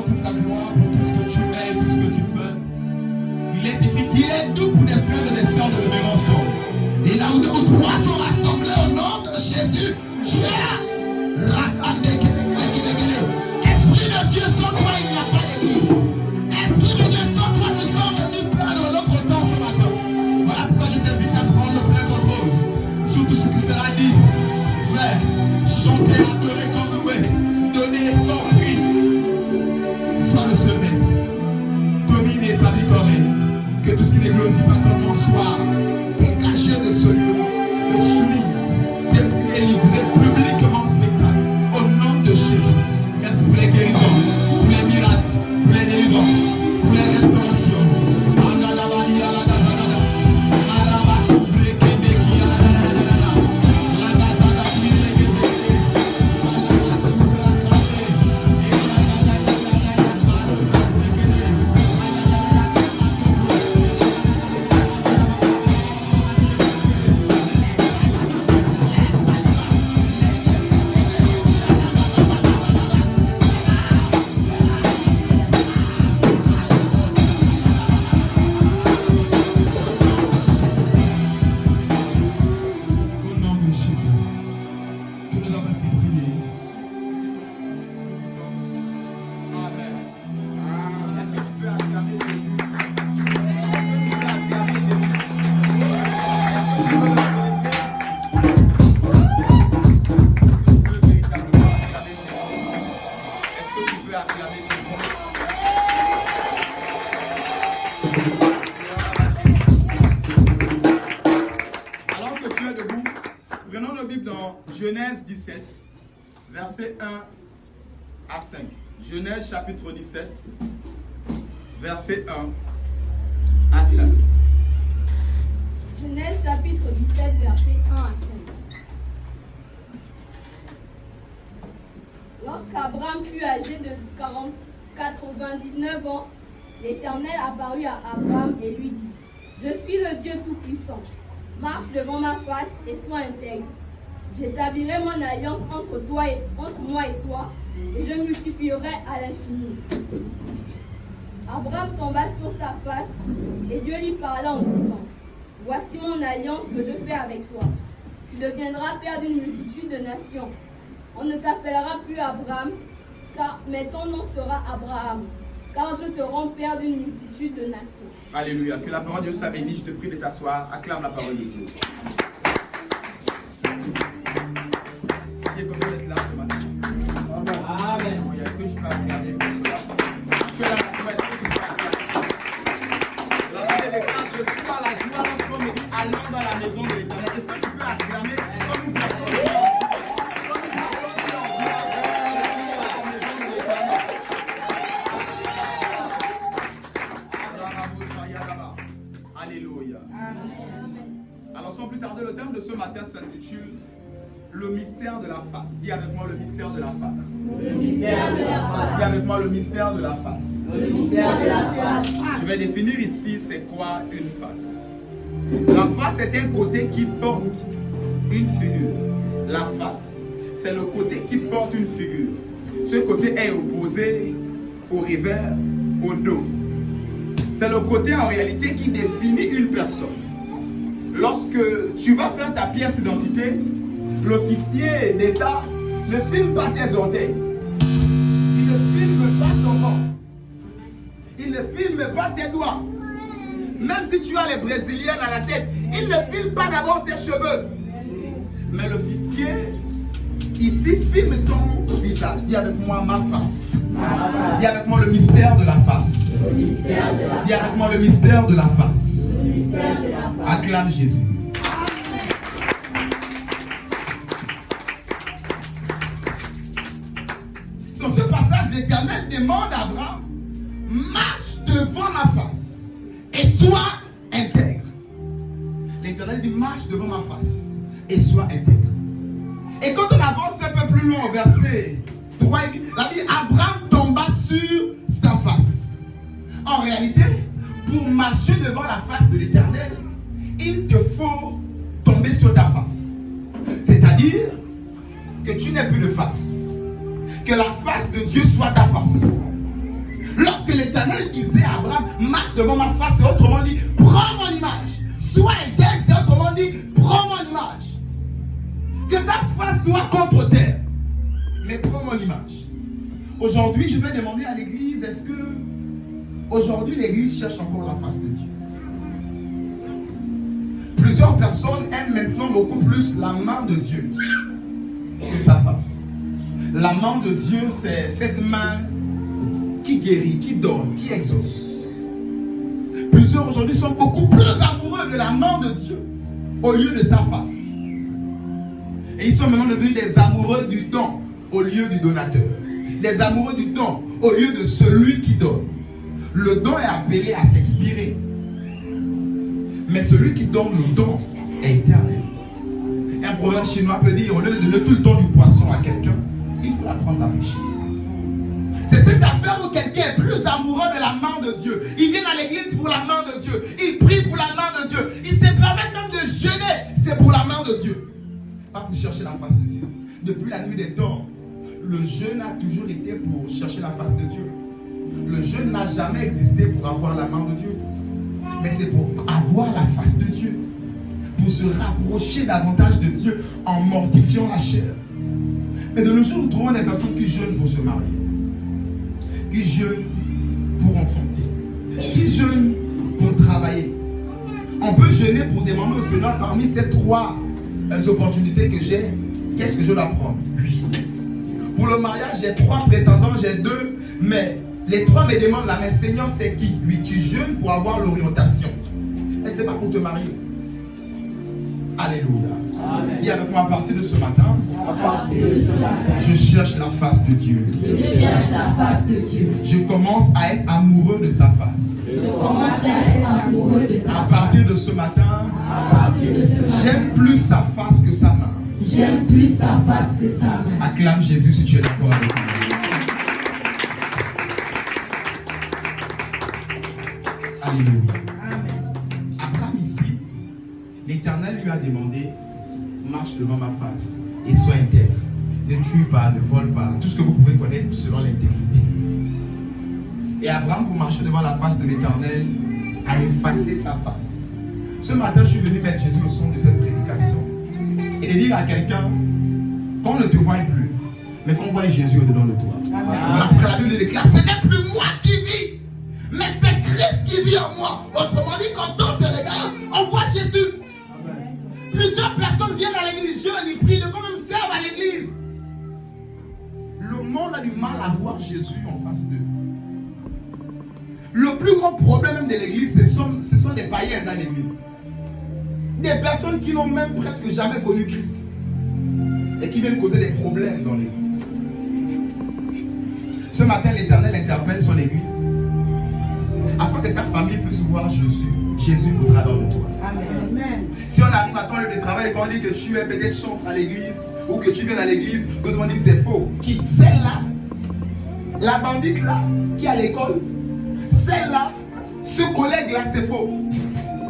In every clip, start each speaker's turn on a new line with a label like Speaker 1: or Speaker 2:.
Speaker 1: rendons toute la gloire pour tout ce que tu es et tout ce que tu fais. Il est écrit qu'il est doux pour des frères et des sœurs de lever ensemble. Et là où deux ou trois sont rassemblés au nom de Jésus, tu es là. Esprit de Dieu, sans toi, il n'y a pas d'église. Esprit de Dieu, sans toi, nous sommes venus perdre notre temps ce matin. Voilà pourquoi je t'invite à prendre le plein contrôle sur tout ce qui sera dit. Frère, chanter, adorer comme louer, donner comme lui. Sois le seul maître. Domine et ta victoire. Que tout ce qui ne glorifie pas ton nom soit dégagé de ce lieu, de soumise, délivré publiquement en spectacle. Au nom de Jésus. Merci pour les guérisons, pour les miracles, pour les délivrances, pour les restaurations. Genèse 17, verset 1 à 5. Genèse chapitre 17, verset 1 à 5.
Speaker 2: Genèse chapitre 17, verset 1 à 5. Lorsqu'Abraham fut âgé de 99 ans, l'Éternel apparut à Abraham et lui dit: Je suis le Dieu Tout-Puissant. Marche devant ma face et sois intègre. J'établirai mon alliance entre moi et toi, et je multiplierai à l'infini. Abraham tomba sur sa face, et Dieu lui parla en disant: Voici mon alliance que je fais avec toi. Tu deviendras père d'une multitude de nations. On ne t'appellera plus Abraham, mais ton nom sera Abraham, car je te rends père d'une multitude de nations.
Speaker 1: Alléluia. Que la parole de Dieu soit bénie. Je te prie de t'asseoir. Acclame la parole de Dieu. Qui est comme d'être là ce matin? Amen. Est-ce que tu peux acclamer pour cela? Tu es là, est-ce que tu peux acclamer? La Bible déclare: je suis dans la joie lorsqu'on me dit allons dans la maison de l'Éternel. Est-ce que tu peux acclamer comme une personne qui Alléluia. Alors sans plus tarder, le thème de ce matin s'intitule le mystère de la face. Dis avec moi: le mystère de la face.
Speaker 2: Le mystère de la face.
Speaker 1: Dis avec moi: le mystère de la face.
Speaker 2: Le mystère de la face.
Speaker 1: Je vais définir ici c'est quoi une face. La face est un côté qui porte une figure. La face, c'est le côté qui porte une figure. Ce côté est opposé au revers, au dos. C'est le côté en réalité qui définit une personne. Lorsque tu vas faire ta pièce d'identité, l'officier d'État ne filme pas tes orteils. Il ne filme pas ton ventre. Il ne filme pas tes doigts. Même si tu as les brésiliennes à la tête, il ne filme pas d'abord tes cheveux. Mais l'officier, ici, filme ton visage. Dis avec moi: ma face. Dis avec moi: le mystère de la face. Dis avec moi: le mystère de la face. Acclame Jésus. Dans ce passage, l'Éternel demande à Abraham: marche devant ma face et sois intègre. L'Éternel dit: marche devant ma face et sois intègre. Et quand on avance un peu plus loin au verset 3, la Bible: Abraham tomba sur sa face. En réalité, pour marcher devant la face de l'Éternel, il te faut tomber sur ta face. C'est-à-dire que tu n'aies plus de face. Que la face de Dieu soit ta face. Lorsque l'Éternel disait à Abraham, marche devant ma face, c'est autrement dit, prends mon image. Sois intègre, c'est autrement dit, prends mon image. Que ta face soit contre terre, mais prends mon image. Aujourd'hui, je vais demander à l'église, est-ce que aujourd'hui l'église cherche encore la face de Dieu? Plusieurs personnes aiment maintenant beaucoup plus la main de Dieu que sa face. La main de Dieu, c'est cette main qui guérit, qui donne, qui exauce. Plusieurs aujourd'hui sont beaucoup plus amoureux de la main de Dieu au lieu de sa face. Et ils sont maintenant devenus des amoureux du don au lieu du donateur. Des amoureux du don au lieu de celui qui donne. Le don est appelé à s'expirer. Mais celui qui donne le don est éternel. Un proverbe chinois peut dire, au lieu de donner tout le temps du poisson à quelqu'un, il faut l'apprendre à pêcher. C'est cette affaire où quelqu'un est plus amoureux de la main de Dieu. Il vient à l'église pour la main de Dieu. Il prie pour la main de Dieu. Il se permet même de jeûner. C'est pour la main de Dieu. Pas pour chercher la face de Dieu. Depuis la nuit des temps, le jeûne a toujours été pour chercher la face de Dieu. Le jeûne n'a jamais existé pour avoir la main de Dieu. Mais c'est pour avoir la face de Dieu. Pour se rapprocher davantage de Dieu en mortifiant la chair. Mais de nos jours, nous trouvons des personnes qui jeûnent pour se marier. Qui jeûnent pour enfanter. Qui jeûnent pour travailler. On peut jeûner pour demander au Seigneur parmi ces trois opportunités que j'ai, qu'est-ce que je dois prendre? Oui. Pour le mariage, j'ai 3 prétendants, j'ai 2, mais les 3 me demandent la main. Seigneur, c'est qui? Oui, tu jeûnes pour avoir l'orientation. Mais ce n'est pas pour te marier. Alléluia.
Speaker 3: Amen.
Speaker 1: Et avec moi à partir de ce matin, je cherche la face de Dieu.
Speaker 3: Je cherche la face de Dieu.
Speaker 1: Je commence à être amoureux de sa face.
Speaker 3: Je commence à être amoureux de sa face.
Speaker 1: À partir de ce matin, j'aime plus sa face que sa main.
Speaker 3: J'aime plus sa face que sa main.
Speaker 1: Acclame Jésus si tu es d'accord avec moi. Alléluia.
Speaker 3: Amen.
Speaker 1: Abraham ici, l'Éternel lui a demandé, marche devant ma face et sois intègre. Ne tue pas, ne vole pas. Tout ce que vous pouvez connaître selon l'intégrité. Et Abraham, pour marcher devant la face de l'Éternel, a effacé sa face. Ce matin, je suis venu mettre Jésus au centre de cette prédication. Et de dire à quelqu'un, qu'on ne te voie plus, mais qu'on voie Jésus au-dedans de toi. Voilà pourquoi la Bible déclare, ce n'est plus moi qui vis, mais c'est Christ qui vit en moi. Autrement dit, quand on te regarde, on voit Jésus. Amen. Plusieurs personnes viennent à l'église, jeunes, ils prient, devant même servent à l'église. Le monde a du mal à voir Jésus en face d'eux. Le plus grand problème de l'église, ce sont des païens dans l'église. Des personnes qui n'ont même presque jamais connu Christ. Et qui viennent causer des problèmes dans l'église. Ce matin, l'Éternel interpelle son église. Afin que ta famille puisse voir Jésus au travers de toi.
Speaker 3: Amen.
Speaker 1: Si on arrive à ton lieu de travail et qu'on dit que tu es peut-être chantre à l'église, ou que tu viens à l'église, on dit c'est faux. Qui? Celle-là, la bandite là, qui est à l'école, celle-là, ce collègue-là, c'est faux.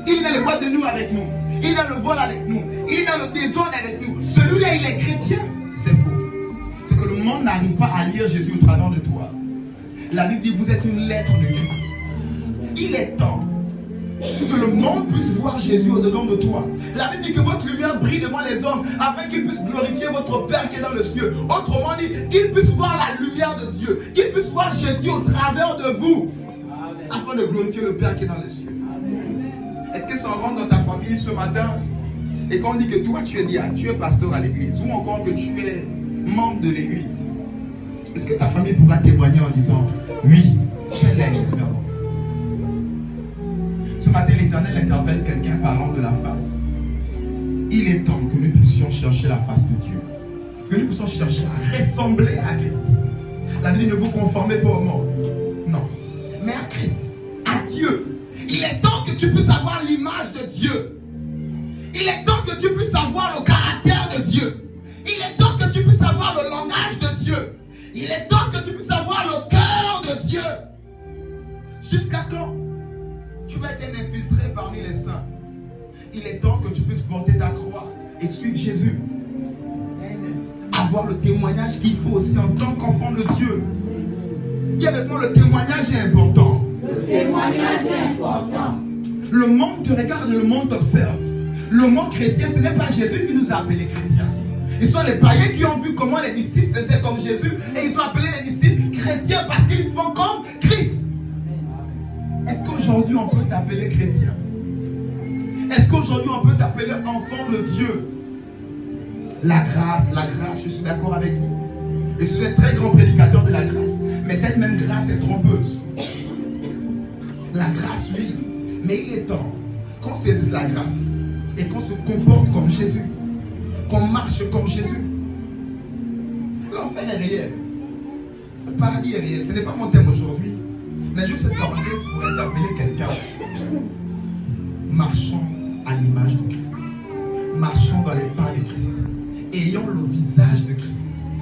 Speaker 1: Il est dans le boîte de nuit avec nous. Il est dans le vol avec nous. Il est dans le désordre avec nous. Celui-là, il est chrétien. C'est faux. C'est que le monde n'arrive pas à lire Jésus au travers de toi. La Bible dit, vous êtes une lettre de Christ. Il est temps que le monde puisse voir Jésus au-dedans de toi. La Bible dit que votre lumière brille devant les hommes afin qu'ils puissent glorifier votre Père qui est dans le ciel. Autrement dit, qu'ils puissent voir la lumière de Dieu. Qu'ils puissent voir Jésus au travers de vous. Amen. Afin de glorifier le Père qui est dans le ciel. Est-ce que ça rentre dans ta famille ce matin? Et quand on dit que toi tu es diacre, tu es pasteur à l'église, ou encore que tu es membre de l'église, est-ce que ta famille pourra témoigner en disant, oui, celle-là est servante? Ce matin, l'Éternel interpelle quelqu'un parlant de la face. Il est temps que nous puissions chercher la face de Dieu. Que nous puissions chercher à ressembler à Christ. La Bible dit, ne vous conformez pas au monde. Non. Mais à Christ, à Dieu. Il est temps que tu puisses avoir l'image de Dieu. Il est temps que tu puisses avoir le caractère de Dieu. Il est temps que tu puisses avoir le langage de Dieu. Il est temps que tu puisses avoir le cœur de Dieu. Jusqu'à quand tu vas être infiltré parmi les saints? Il est temps que tu puisses porter ta croix et suivre Jésus. Avoir le témoignage qu'il faut aussi en tant qu'enfant de Dieu. Dis avec moi, le témoignage est important.
Speaker 3: Le témoignage est important.
Speaker 1: Le monde te regarde, le monde t'observe. Le monde chrétien, ce n'est pas Jésus qui nous a appelés chrétiens. Ils sont les païens qui ont vu comment les disciples faisaient comme Jésus et ils ont appelé les disciples chrétiens parce qu'ils font comme Christ. Est-ce qu'aujourd'hui on peut t'appeler chrétien? Est-ce qu'aujourd'hui on peut t'appeler enfant de Dieu? La grâce, je suis d'accord avec vous. Je suis un très grand prédicateur de la grâce. Mais cette même grâce est trompeuse. La grâce, oui. Mais il est temps qu'on saisisse la grâce et qu'on se comporte comme Jésus. Qu'on marche comme Jésus. L'enfer est réel. Le paradis est réel. Ce n'est pas mon thème aujourd'hui. Mais juste cette parenthèse pour interpeller quelqu'un. Marchons à l'image de Christ. Marchons dans les pas de Christ. Ayons le visage de Christ.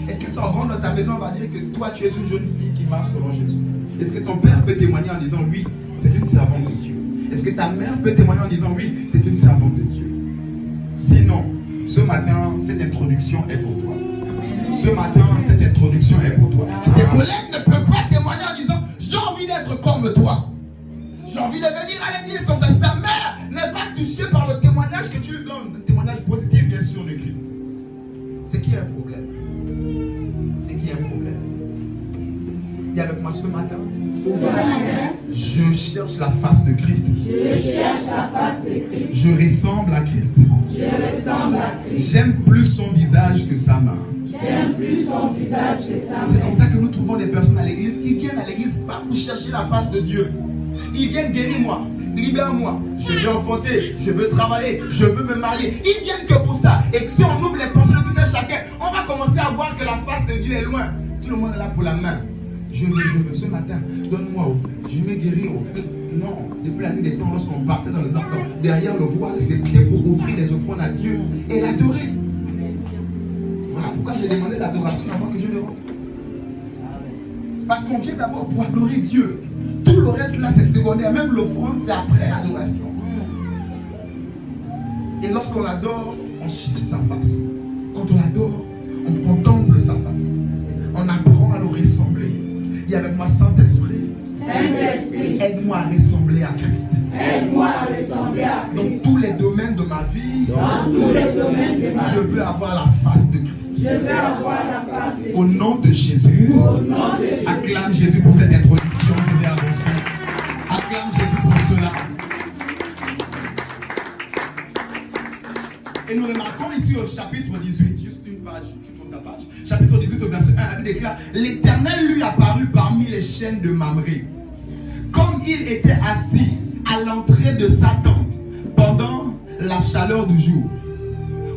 Speaker 1: Est-ce que si on rentre dans ta maison, on va dire que toi tu es une jeune fille qui marche selon Jésus? Est-ce que ton père peut témoigner en disant oui, c'est une servante de Dieu? Est-ce que ta mère peut témoigner en disant oui, c'est une servante de Dieu? Sinon, ce matin, cette introduction est pour toi. Ce matin, cette introduction est pour toi. Si tes collègues ne peuvent pas témoigner en disant j'ai envie d'être comme toi, j'ai envie de venir à l'église comme ça, si ta mère n'est pas touchée par le témoignage que tu lui donnes, un témoignage positif bien sûr de Christ, c'est qu'il y a un problème. C'est qu'il y a un problème. Dis avec moi ce matin. Je cherche la face de Christ. Je ressemble à Christ. J'aime plus son visage que sa main. C'est comme ça que nous trouvons des personnes à l'église qui viennent à l'église pas pour chercher la face de Dieu. Ils viennent guérir moi, libère-moi, je veux enfanter, je veux travailler, je veux me marier. Ils viennent que pour ça. Et si on ouvre les pensées de tout un chacun, on va commencer à voir que la face de Dieu est loin. Tout le monde est là pour la main. Je veux ce matin, donne-moi, je vais guérir. Non, depuis la nuit des temps, lorsqu'on partait dans le nord, derrière le voile, c'était pour offrir des offrandes à Dieu et l'adorer. Voilà pourquoi j'ai demandé l'adoration avant que je ne rentre. Parce qu'on vient d'abord pour adorer Dieu. Tout le reste là c'est secondaire, même l'offrande c'est après l'adoration. Et lorsqu'on l'adore, on cherche sa face. Quand on l'adore, on contemple sa face. On apprend à le ressembler. Dis avec moi, Saint-Esprit, aide-moi à ressembler à Christ. Dans tous les domaines de ma vie, je veux avoir la face de Christ. Au nom de Jésus, acclame Jésus pour cette introduction. Je vais avancer. Acclame Jésus pour cela. Et nous remarquons ici au chapitre 18, juste une page, tu tournes ta page. Chapitre 18 au verset 1, la Bible déclare: l'Éternel lui apparut parmi les chênes de Mamré, comme il était assis à l'entrée de sa tente pendant la chaleur du jour.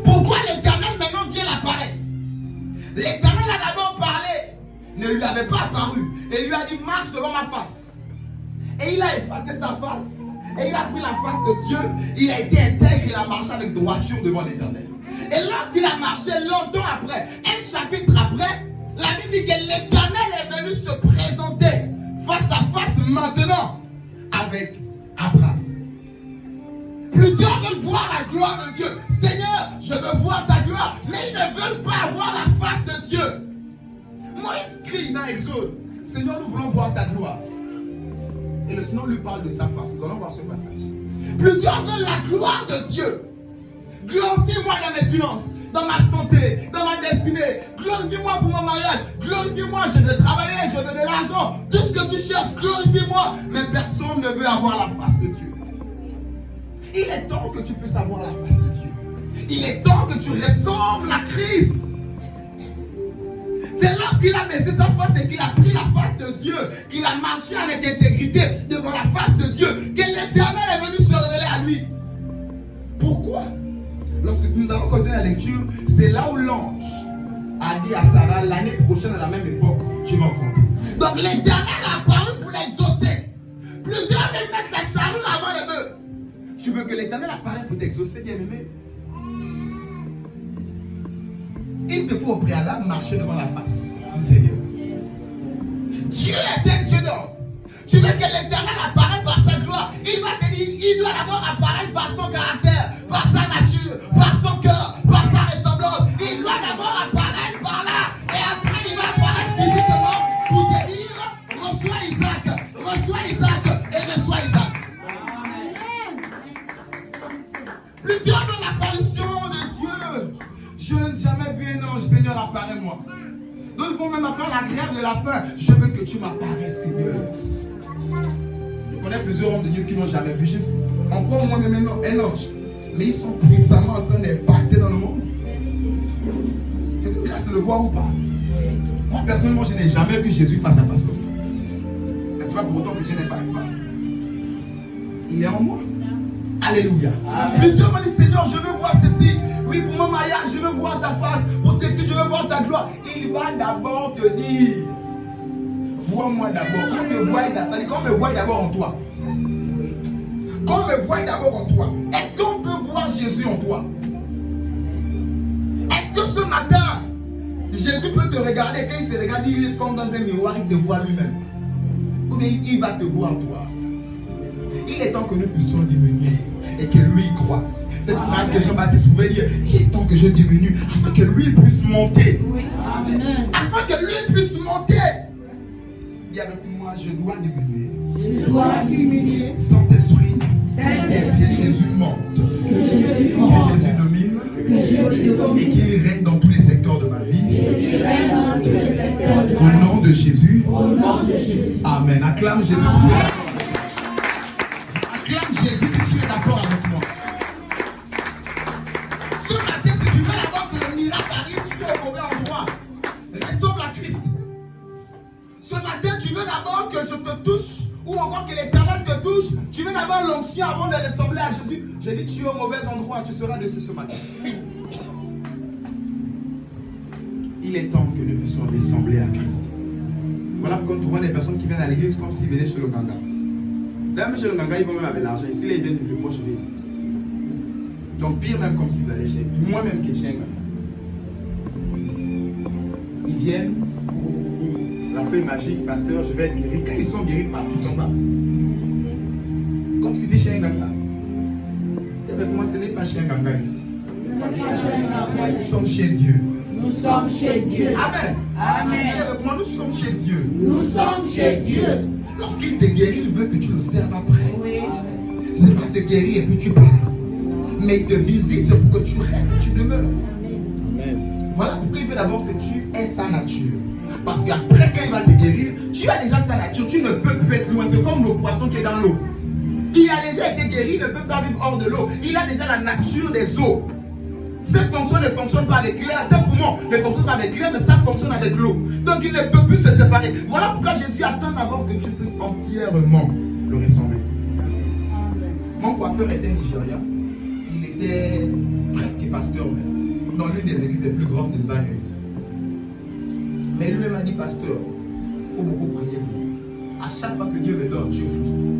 Speaker 1: Pourquoi l'Éternel maintenant vient l'apparaître? L'Éternel a d'abord parlé, ne lui avait pas apparu, et lui a dit marche devant ma face. Et il a effacé sa face. Et il a pris la face de Dieu, il a été intègre, il a marché avec droiture devant l'Éternel. Et lorsqu'il a marché longtemps après, un chapitre après, la Bible dit que l'Éternel est venu se présenter face à face maintenant avec Abraham. Plusieurs veulent voir la gloire de Dieu. Seigneur, je veux voir ta gloire, mais ils ne veulent pas voir la face de Dieu. Moïse crie dans Exode: Seigneur, nous voulons voir ta gloire. Et le Seigneur lui parle de sa face. Nous allons voir ce passage. Plusieurs veulent la gloire de Dieu. Glorifie-moi dans mes finances, dans ma santé, dans ma destinée. Glorifie-moi pour mon mariage. Glorifie-moi, je veux travailler, je veux de l'argent. Tout ce que tu cherches, glorifie-moi. Mais personne ne veut avoir la face de Dieu. Il est temps que tu puisses avoir la face de Dieu. Il est temps que tu ressembles à Christ. C'est lorsqu'il a baissé sa face et qu'il a pris la face de Dieu, qu'il a marché avec intégrité devant la face de Dieu, que l'Éternel est venu se révéler à lui. Pourquoi? Lorsque nous allons continuer la lecture, c'est là où l'ange a dit à Sarah: l'année prochaine à la même époque, tu vas enfanter. Donc l'Éternel a apparu pour l'exaucer. Plusieurs veulent mettre la charrue avant les bœufs. Tu veux que l'Éternel apparaisse pour t'exaucer, bien-aimé? Il te faut au préalable marcher devant la face du Seigneur. Dieu est un Dieu d'homme. Tu veux que l'Éternel apparaisse par sa gloire. Il va te dire, il doit d'abord apparaître par son caractère, par sa nature, par son cœur, par sa ressemblance. Il doit d'abord apparaître par là. Et après il va apparaître physiquement pour te dire: reçois Isaac et reçois Isaac. Plusieurs dans l'apparition de Dieu. Je n'ai jamais vu un ange, Seigneur, apparaît-moi. D'autres vont même faire la grève de la faim. Je veux que tu m'apparaisses, Seigneur. Je connais plusieurs hommes de Dieu qui n'ont jamais vu Jésus. Encore moins même un ange. Mais ils sont puissamment en train d'impacter dans le monde. C'est une grâce de le voir ou pas. Moi, personnellement, je n'ai jamais vu Jésus face à face comme ça. Mais ce n'est pas pour autant que je n'impacte pas. Il est en moi. Alléluia. Amen. Plusieurs m'ont dit, Seigneur, je veux voir ceci. Oui, pour mon mariage, je veux voir ta face. Pour ceci, je veux voir ta gloire. Il va d'abord te dire, vois-moi d'abord. Qu'on me voie d'abord en toi. Qu'on me voie d'abord en toi. Est-ce qu'on peut voir Jésus en toi? Est-ce que ce matin, Jésus peut te regarder? Quand il se regarde, il est comme dans un miroir, il se voit lui-même. Ou bien il va te voir toi. Il est temps que nous puissions diminuer et que lui croisse. Cette phrase que Jean-Baptiste pouvait dire, il est temps que je diminue afin que lui puisse monter. Afin que lui puisse monter. Dis avec moi, je dois diminuer.
Speaker 3: Je dois diminuer.
Speaker 1: Saint-Esprit,
Speaker 3: Saint-Esprit,
Speaker 1: que Jésus monte.
Speaker 3: que Jésus
Speaker 1: Que
Speaker 3: monte.
Speaker 1: Jésus domine.
Speaker 3: Que Jésus domine.
Speaker 1: Et qu'il règne dans tous les secteurs de ma vie.
Speaker 3: Et qu'il règne dans tous les secteurs de
Speaker 1: Au
Speaker 3: ma vie.
Speaker 1: nom de Jésus.
Speaker 3: Au nom de Jésus.
Speaker 1: Amen. Acclame Jésus si tu es d'accord. Acclame Jésus si tu es d'accord avec moi. Ce matin, si tu veux d'abord que le miracle arrive, tu es au mauvais endroit. Ressemble à Christ. Ce matin, tu veux d'abord que je te touche, ou encore que l'Éternel te touche. Tu veux d'abord l'onction avant de ressembler à Jésus. Je dis, tu es au mauvais endroit, tu seras dessus ce matin. Il est temps que nous puissions ressembler à Christ. Voilà pourquoi nous trouvons des personnes qui viennent à l'église comme s'ils venaient chez le Ganga. D'ailleurs, chez le Ganga, ils vont même avec l'argent. Ici, là, ils viennent du moi, je vais. Donc, pire même comme s'ils allaient chez moi-même qui est chez un Ganga. Ils viennent, la feuille magique, pasteur, je vais être guéri. Quand ils sont guéris, paf, ils sont partis. Comme si c'était chez un Ganga. Et avec moi, ce n'est pas chez un Ganga ici. Nous sommes chez Dieu.
Speaker 3: Nous sommes chez Dieu.
Speaker 1: Amen.
Speaker 3: Amen.
Speaker 1: Et avec moi, nous sommes chez Dieu.
Speaker 3: Nous sommes chez Dieu.
Speaker 1: Lorsqu'il te guérit, il veut que tu le serves après.
Speaker 3: Oui.
Speaker 1: C'est pas te guérir et puis tu pars. Mais il te visite, c'est pour que tu restes et tu demeures.
Speaker 4: Amen.
Speaker 1: Voilà pourquoi il veut d'abord que tu aies sa nature. Parce qu'après, quand il va te guérir, tu as déjà sa nature. Tu ne peux plus être loin. C'est comme le poisson qui est dans l'eau. Il a déjà été guéri, il ne peut pas vivre hors de l'eau. Il a déjà la nature des eaux. Ses fonctions ne fonctionnent pas avec l'air, ses poumons ne fonctionnent pas avec l'air, mais ça fonctionne avec l'eau. Donc il ne peut plus se séparer. Voilà pourquoi Jésus attend d'abord que tu puisses entièrement le ressembler. Mon coiffeur était nigérien. Il était presque pasteur même, dans l'une des églises les plus grandes de Zaire ici. Mais lui-même a dit, pasteur, il faut beaucoup prier pour moi. À chaque fois que Dieu me donne, je fouille.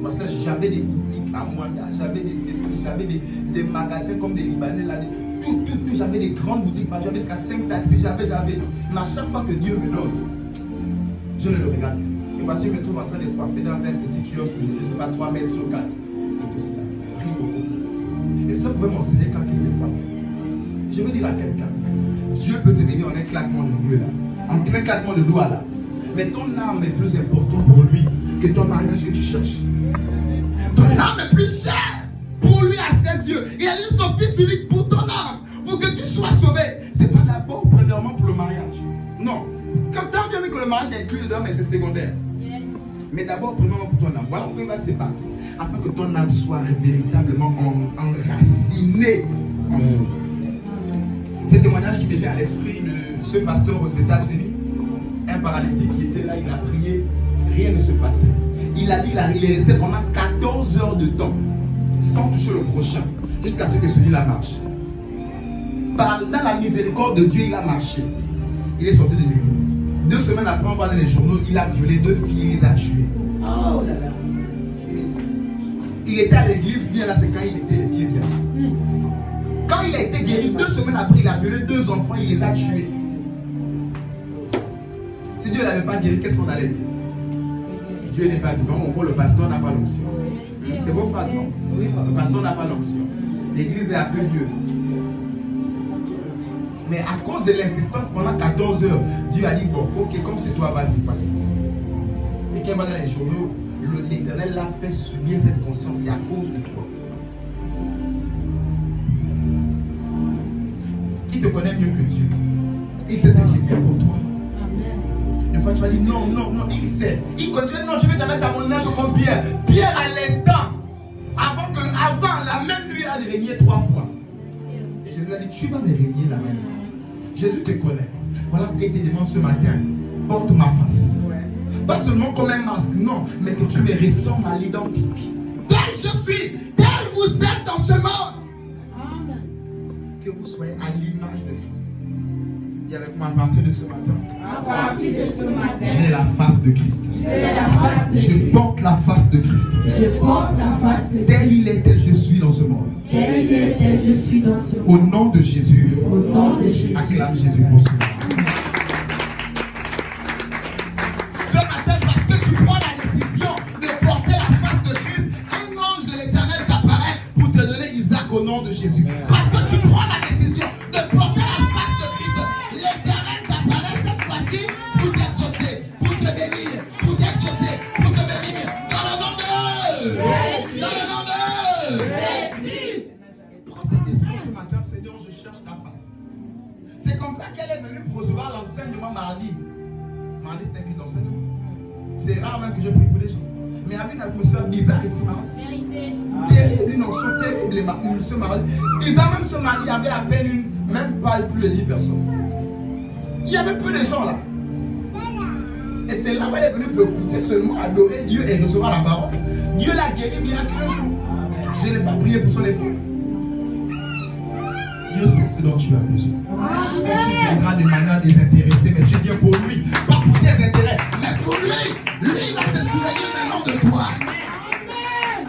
Speaker 1: Parce que j'avais des boutiques à Mwanda, j'avais des CC, j'avais des magasins comme des Libanais là, tout, j'avais des grandes boutiques, j'avais jusqu'à 5 taxis, j'avais. Mais à chaque fois que Dieu me donne, je ne le regarde plus. Et voici, je me trouve en train de coiffer dans un petit kiosque, je ne sais pas, 3 mètres sur 4. Et tout cela. Prie beaucoup. Et ça pouvait m'enseigner quand il me coiffe. Je veux dire à quelqu'un, Dieu peut te bénir en un claquement de doigts là. En un claquement de doigts là. Mais ton âme est plus importante pour lui que ton mariage que tu cherches. Ton âme est plus chère pour lui à ses yeux. Il a eu son fils unique pour ton âme, pour que tu sois sauvé. C'est pas d'abord, premièrement, pour le mariage. Non. Quand tu as bien vu que le mariage est inclus dedans, mais c'est secondaire.
Speaker 2: Yes.
Speaker 1: Mais d'abord, premièrement, pour ton âme. Voilà pourquoi il va se battre. Afin que ton âme soit véritablement enracinée en nous. C'est un témoignage qui me vient à l'esprit de ce pasteur aux États-Unis. Un paralytique qui était là, il a prié, rien ne se passait. Il a dit, il est resté pendant 14 heures de temps, sans toucher le prochain, jusqu'à ce que celui-là marche. Dans la miséricorde de Dieu, il a marché. Il est sorti de l'église. 2 semaines après, on voit dans les journaux, il a violé 2 filles, il les a tuées.
Speaker 3: Oh là là.
Speaker 1: Il était à l'église, bien là, c'est quand il était les pieds bien. Quand il a été guéri, 2 semaines après, il a violé 2 enfants, il les a tués. Si Dieu ne l'avait pas guéri, qu'est-ce qu'on allait dire? Dieu n'est pas vivant, encore le pasteur n'a pas l'onction. C'est vos phrases, non? Le pasteur n'a pas l'onction. L'église est appelée Dieu. Mais à cause de l'insistance, pendant 14 heures, Dieu a dit, bon, ok, comme c'est toi, vas-y, passe. quelqu'un va dans les journaux, l'Éternel l'a fait subir cette conscience, c'est à cause de toi. Qui te connaît mieux que Dieu? Il sait ce qui est bien pour toi. Des fois tu vas dire non, non, non, il sait. Il continue, non, je ne vais jamais t'abandonner comme Pierre. Pierre à l'instant, avant la même nuit, il a régné 3 fois. Et Jésus a dit, tu vas me régner la même nuit. Jésus te connaît. Voilà pourquoi il te demande ce matin, porte ma face. Pas seulement comme un masque, non, mais que tu me ressembles à l'identique. Tel je suis, tel vous êtes dans ce monde.
Speaker 3: Amen.
Speaker 1: Que vous soyez à l'image de Christ. Et avec moi à partir de ce matin,
Speaker 3: À partir de ce matin,
Speaker 1: j'ai la face de Christ.
Speaker 3: j'ai la face de
Speaker 1: Je
Speaker 3: Christ.
Speaker 1: porte la face de Christ.
Speaker 3: Je porte la face de
Speaker 1: Tel
Speaker 3: Christ.
Speaker 1: il est, tel je suis dans ce monde.
Speaker 3: Tel il est, tel je suis dans ce
Speaker 1: Au
Speaker 3: monde.
Speaker 1: nom de Jésus,
Speaker 3: Au nom de Jésus.
Speaker 1: acclame Jésus pour cela. Ce matin, parce que tu prends la décision de porter la face de Christ, un ange de l'Éternel t'apparaît pour te donner Isaac au nom de Jésus. Parce que tu prends la décision de porter la face de Christ, l'Éternel t'apparaît cette fois-ci pour t'exaucer, pour te bénir, pour t'exaucer, pour te bénir. Dans le nom de Jésus. Dans le nom de Jésus. Prends cette décision ce matin, Seigneur, je cherche ta face. C'est comme ça qu'elle est venue pour recevoir l'enseignement mardi. Mardi, c'est un culte d'enseignement. C'est rare même que je prie pour les gens. Mais il y avait une atmosphère bizarre ici, mardi.
Speaker 2: Vérité.
Speaker 1: Terrible, une onction terrible ce mardi. Bizarre, même ce mardi, il y avait à peine même pas plus de 10 personnes. Il y avait peu de gens là. Et c'est là où elle est venue pour écouter seulement, adorer Dieu et recevoir la parole. Dieu l'a guéri miraculeusement. Je n'ai pas prié pour son époux. Dieu sait ce dont tu as besoin. Quand tu viendras de manière désintéressée, mais tu viens pour lui, pas pour tes intérêts, mais pour lui. Lui, il va se souvenir maintenant de toi.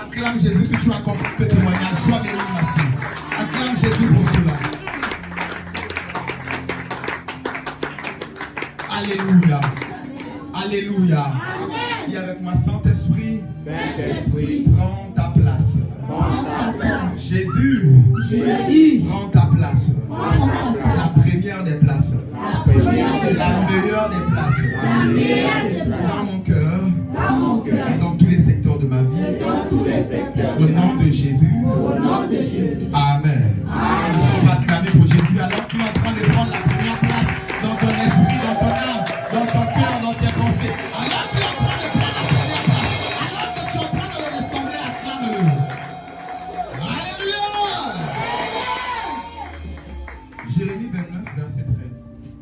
Speaker 1: Acclame Jésus si tu as compris ce témoignage. Sois béni, ma fille. Acclame Jésus pour cela. Alléluia. Alléluia. Dis avec moi, Saint-Esprit,
Speaker 3: Saint-Esprit,
Speaker 1: prends ta place.
Speaker 3: prends ta place.
Speaker 1: Jésus,
Speaker 3: Jésus,
Speaker 1: prends ta place.
Speaker 3: prends ta place.
Speaker 1: La première des places.
Speaker 3: La première des
Speaker 1: La
Speaker 3: places.
Speaker 1: meilleure des places.
Speaker 3: La meilleure des
Speaker 1: Dans
Speaker 3: places.
Speaker 1: mon cœur
Speaker 3: Dans mon cœur.
Speaker 1: et dans tous les secteurs de ma
Speaker 3: Et
Speaker 1: vie.
Speaker 3: dans tous les secteurs.
Speaker 1: Au nom de Jésus.
Speaker 3: Au nom de Jésus.
Speaker 1: Amen.
Speaker 3: Amen.
Speaker 1: On va acclamer pour Jésus. Alors tu es en train de prendre la première place dans ton esprit, dans ton âme, dans ton cœur, dans tes pensées. Alors tu es en train de prendre la première place. Alors que tu es en train de le ressembler, acclame-le. Alléluia. Jérémie 29, verset 13.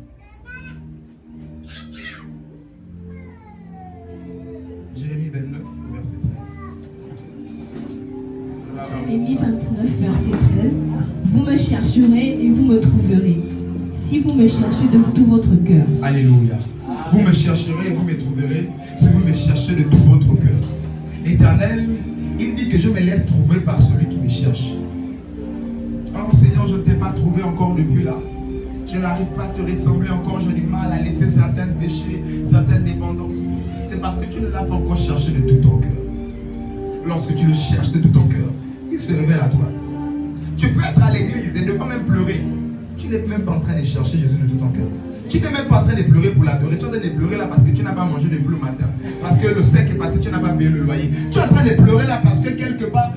Speaker 1: Jérémie 29, verset 13.
Speaker 5: Jérémie 29, verset 13. Vous me chercherez et vous me trouverez, si vous me cherchez de tout votre cœur.
Speaker 1: Alléluia. Vous me chercherez et vous me trouverez si vous me cherchez de tout votre cœur. L'Éternel, il dit que je me laisse trouver par celui qui me cherche. Oh Seigneur, je ne t'ai pas trouvé encore depuis là. Je n'arrive pas à te ressembler encore. J'ai du mal à laisser certains péchés, certaines dépendances. C'est parce que tu ne l'as pas encore cherché de tout ton cœur. Lorsque tu le cherches de tout ton cœur, il se révèle à toi. Tu peux être à l'église et ne pas même pleurer. Tu n'es même pas en train de chercher Jésus de tout ton cœur. Tu n'es même pas en train de pleurer pour l'adorer. Tu es en train de pleurer là parce que tu n'as pas mangé depuis le matin. Parce que le sec est passé, tu n'as pas payé le loyer. Tu es en train de pleurer là parce que quelque part,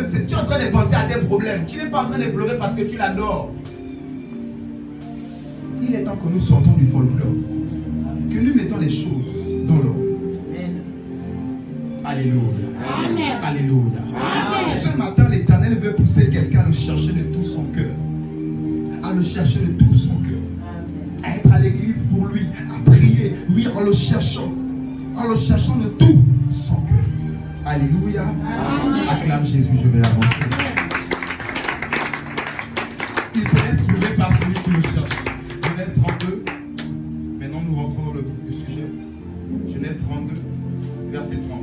Speaker 1: tu es en train de penser à tes problèmes. Tu n'es pas en train de pleurer parce que tu l'adores. Il est temps que nous sortons du folklore. Que nous mettons les choses dans l'ordre. Alléluia.
Speaker 3: Amen.
Speaker 1: Alléluia.
Speaker 3: Amen.
Speaker 1: Ce matin, l'Éternel veut pousser quelqu'un à le chercher de tout son cœur. À le chercher de tout son cœur. À être à l'église pour lui. À prier, oui, en le cherchant. En le cherchant de tout son cœur. Alléluia.
Speaker 3: Amen.
Speaker 1: Acclame Jésus, je vais avancer. Il se laisse trouver par celui qui le cherche. Genèse 32. Maintenant, nous rentrons dans le vif du sujet. Genèse 32, verset 30.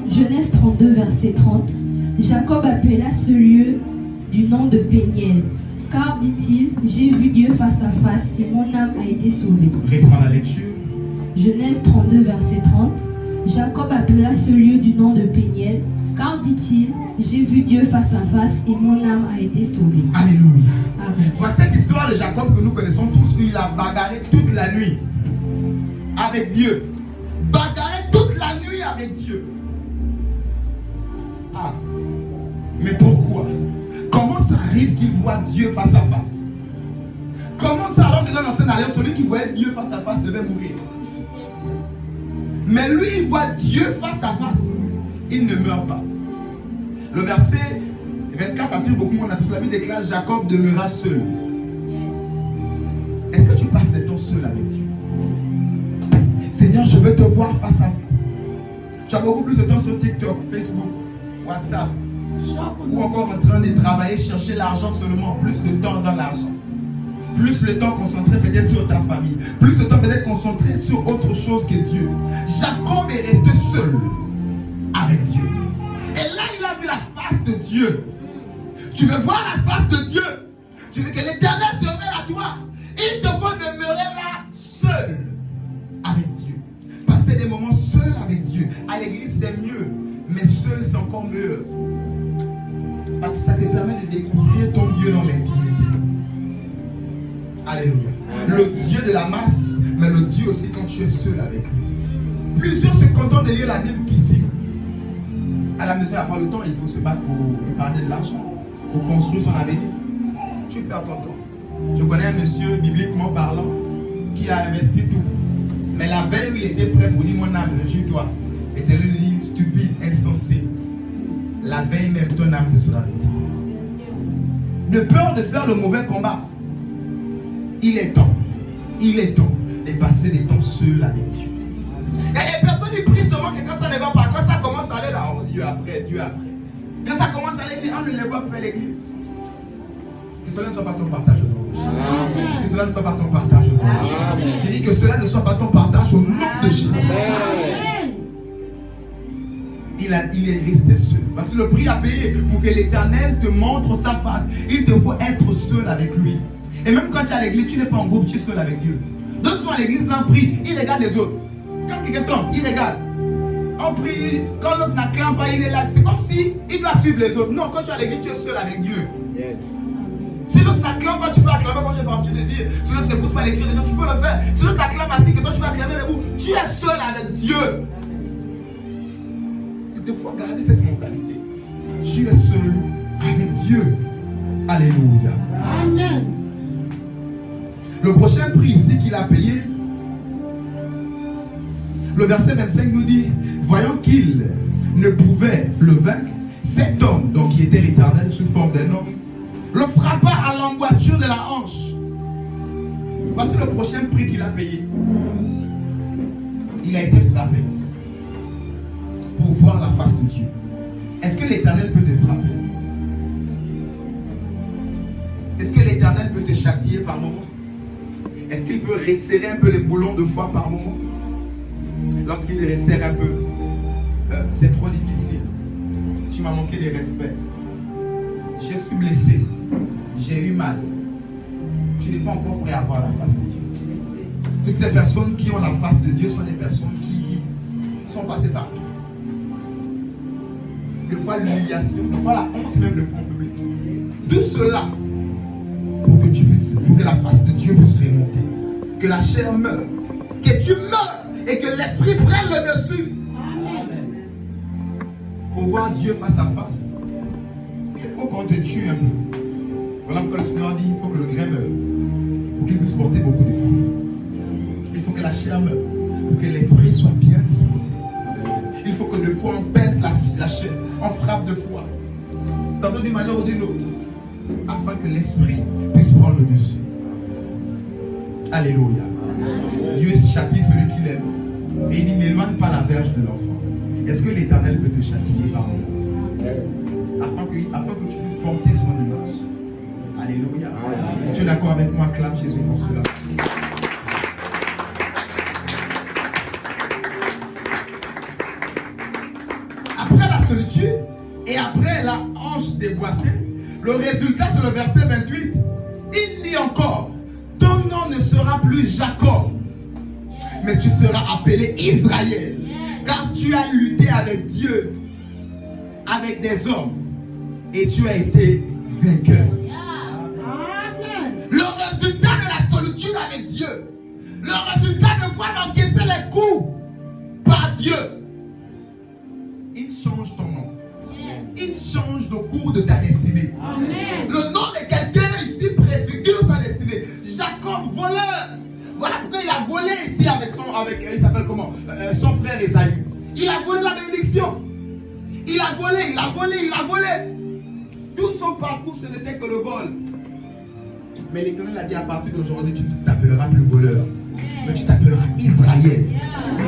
Speaker 5: Genèse 32, verset 30. Jacob appela ce lieu du nom de Péniel, car, dit-il, j'ai vu Dieu face à face et mon âme a été sauvée.
Speaker 1: Reprends la lecture.
Speaker 5: Genèse 32, verset 30. Jacob appela ce lieu du nom de Péniel, car, dit-il, j'ai vu Dieu face à face et mon âme a été sauvée.
Speaker 1: Alléluia.
Speaker 5: Amen.
Speaker 1: Voici cette histoire de Jacob que nous connaissons tous, où il a bagarré toute la nuit. avec Dieu. Bagarrer toute la nuit avec Dieu. Ah, mais pourquoi? Comment ça arrive qu'il voit Dieu face à face? Comment ça, alors que dans l'ancienne alliance, celui qui voyait Dieu face à face devait mourir? Mais lui, il voit Dieu face à face. Il ne meurt pas. Le verset 24 attire beaucoup mon attention. La Bible déclare: Jacob demeura seul. Est-ce que tu passes des temps seul avec Dieu? Seigneur, je veux te voir face à face. Tu as beaucoup plus de temps sur TikTok, Facebook, WhatsApp, ou encore en train de travailler, chercher l'argent seulement. Plus de temps dans l'argent. Plus le temps concentré peut-être sur ta famille. Plus le temps peut-être concentré sur autre chose que Dieu. Jacob est resté seul avec Dieu. Et là, il a vu la face de Dieu. Tu veux voir la face de Dieu? Tu veux que l'Éternel se révèle à toi? Il te faut demeurer là seul avec Dieu. Passer des moments seul avec Dieu. À l'église, c'est mieux. Mais seul, c'est encore mieux. Parce que ça te permet de découvrir ton Dieu dans l'intimité. Alléluia. Le Dieu de la masse, mais le Dieu aussi quand tu es seul avec lui. Plusieurs se contentent de lire la Bible qu'ici. À la maison, il n'y a pas le temps, il faut se battre pour épargner de l'argent, pour construire son avenir. Tu perds ton temps. Je connais un monsieur, bibliquement parlant, qui a investi tout. Mais la veille où il était prêt pour dire: mon âme, réjouis-toi, était le lit stupide, insensé. La veille même, ton âme te sera retirée. De peur de faire le mauvais combat. Il est temps de passer des temps seul avec Dieu. Et personne ne prie seulement que quand ça ne va pas, quand ça commence à aller là, oh, Dieu après. Quand ça commence à aller, on ne les voit plus à l'église. Que cela ne soit pas ton partage au nom. Que cela ne soit pas ton partage au nom. Je dis que cela ne soit pas ton partage au nom de Jésus. Il est resté seul. Parce que le prix à payer pour que l'Éternel te montre sa face, il te faut être seul avec lui. Et même quand tu es à l'église, tu n'es pas en groupe, tu es seul avec Dieu. D'autres sont à l'église, là, prient, ils regardent les autres. Quand quelqu'un tombe, il regarde. On prie, quand l'autre n'acclame pas, il est là. C'est comme si il doit suivre les autres. Non, quand tu es à l'église, tu es seul avec Dieu. Yes. Si l'autre n'acclame pas, tu peux acclamer comme j'ai pas l'habitude de dire. Si l'autre ne pousse pas les cris des gens, tu peux le faire. Si l'autre t'acclame assis, que toi tu peux acclamer debout, tu es seul avec Dieu. Il te faut garder cette mentalité. Tu es seul avec Dieu. Alléluia. Amen. Le prochain prix ici qu'il a payé, le verset 25 nous dit: voyant qu'il ne pouvait le vaincre, cet homme, donc qui était l'Éternel sous forme d'un homme, le frappa à l'emboîture de la hanche. Voici le prochain prix qu'il a payé. Il a été frappé pour voir la face de Dieu. Est-ce que l'Éternel peut te frapper? Est-ce que l'Éternel peut te châtier par moment? Est-ce qu'il peut resserrer un peu les boulons de foi par moment? Lorsqu'il resserre un peu, c'est trop difficile. Tu m'as manqué de respect. Je suis blessé. J'ai eu mal. Tu n'es pas encore prêt à voir la face de Dieu. Toutes ces personnes qui ont la face de Dieu sont des personnes qui sont passées par tout. Des fois l'humiliation, des fois la honte même le font public. Tout cela pour que la face de Dieu puisse remonter. Que la chair meure. Que tu meurs et que l'esprit prenne le dessus. Amen. Pour voir Dieu face à face, il faut qu'on te tue un peu. Voilà pourquoi le Seigneur dit: il faut que le grain meure pour qu'il puisse porter beaucoup de fruits. Il faut que la chair meure pour que l'esprit soit bien disposé. Il faut que de fois on pince la chair, on frappe de foi, tantôt d'une manière ou d'une autre, afin que l'esprit puisse prendre le dessus. Alléluia. Dieu châtie celui qu'il aime. Et il dit: n'éloigne pas la verge de l'enfant. Est-ce que l'Éternel peut te châtier par moment, afin que tu puisses porter son image? Alléluia. Tu es d'accord avec moi? Acclame Jésus pour cela. Après la solitude et après la hanche déboîtée, le résultat c'est le verset 28. Il dit encore: ton nom ne sera plus Jacob, mais tu seras appelé Israël, car tu as lutté avec Dieu, avec des hommes, et tu as été vainqueur. Le résultat de la solitude avec Dieu, le résultat de voir d'encaisser les il s'appelle comment, son frère Esaü. Il a volé la bénédiction. Il a volé. Tout son parcours, ce n'était que le vol. Mais l'Éternel a dit, à partir d'aujourd'hui, tu ne t'appelleras plus voleur, mais tu t'appelleras Israël.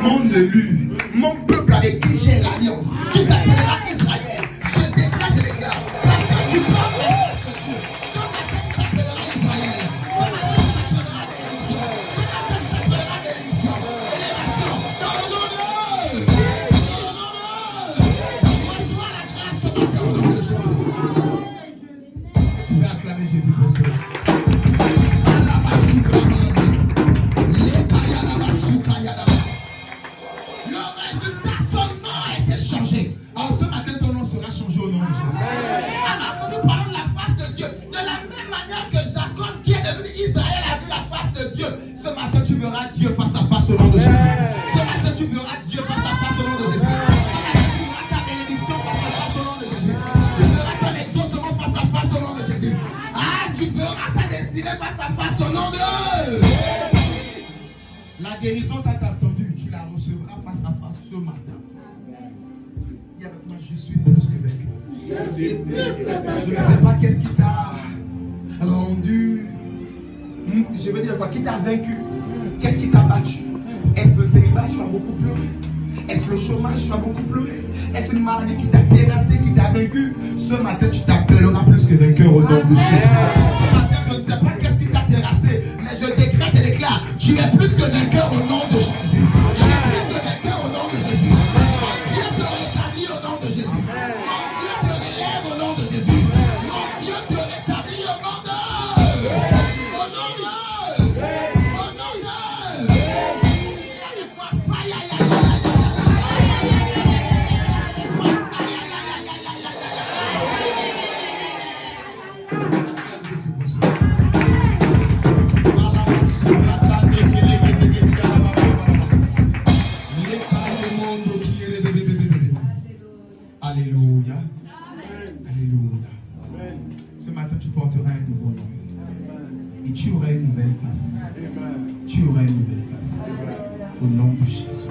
Speaker 1: Mon élu, mon peuple avec qui j'ai l'alliance. Tu t'appelleras Israël. Je déclare et déclare. Parce que tu parles de Dieu. Tu t'appelleras Israël. Dans le nom de Jésus. Tu vas acclamer Jésus pour cela. Le résultat, son nom a été changé. Alors ce matin, ton nom sera changé au nom de Jésus. Alors quand nous parlons de la face de Dieu, de la même manière que Jacob qui est devenu Israël a vu la face de Dieu, ce matin tu verras Dieu face à face au nom de Jésus. Ce matin tu verras Dieu face à face au nom de Jésus. Ce matin tu verras ta bénédiction face à face au nom de Jésus. Tu verras ton exaucement face à face au nom de Jésus. Ah, tu verras ta destinée face à face au nom de Jésus. La guérison t'a attendu, tu la recevras face à face ce matin. Dis avec moi, je suis plus que vaincu. Je ne sais pas qu'est-ce qui t'a rendu. Je veux dire quoi? Qui t'a vaincu? Qu'est-ce qui t'a battu? Est-ce le célibat, tu as beaucoup pleuré? Est-ce le chômage, tu as beaucoup pleuré? Est-ce une maladie qui t'a terrassé, qui t'a vaincu? Ce matin, tu t'appelleras plus que vainqueur au nom de Jésus. Ce matin, je ne sais pas qu'est-ce qui t'a terrassé, mais je décrète et déclare, tu es plus que vainqueur au nom de Jésus. Tu es plus que vainqueur au nom de Jésus. Mon Dieu te rétablit au nom de Jésus. Mon Dieu te relève au nom de Jésus. Mon Dieu te rétablit au nom de Jésus. Au nom de Jésus. Au nom de Jésus. Alléluia. Alléluia. Ce matin, tu porteras un nouveau nom. Et tu auras une nouvelle face. Tu auras une nouvelle face. Au nom de Jésus.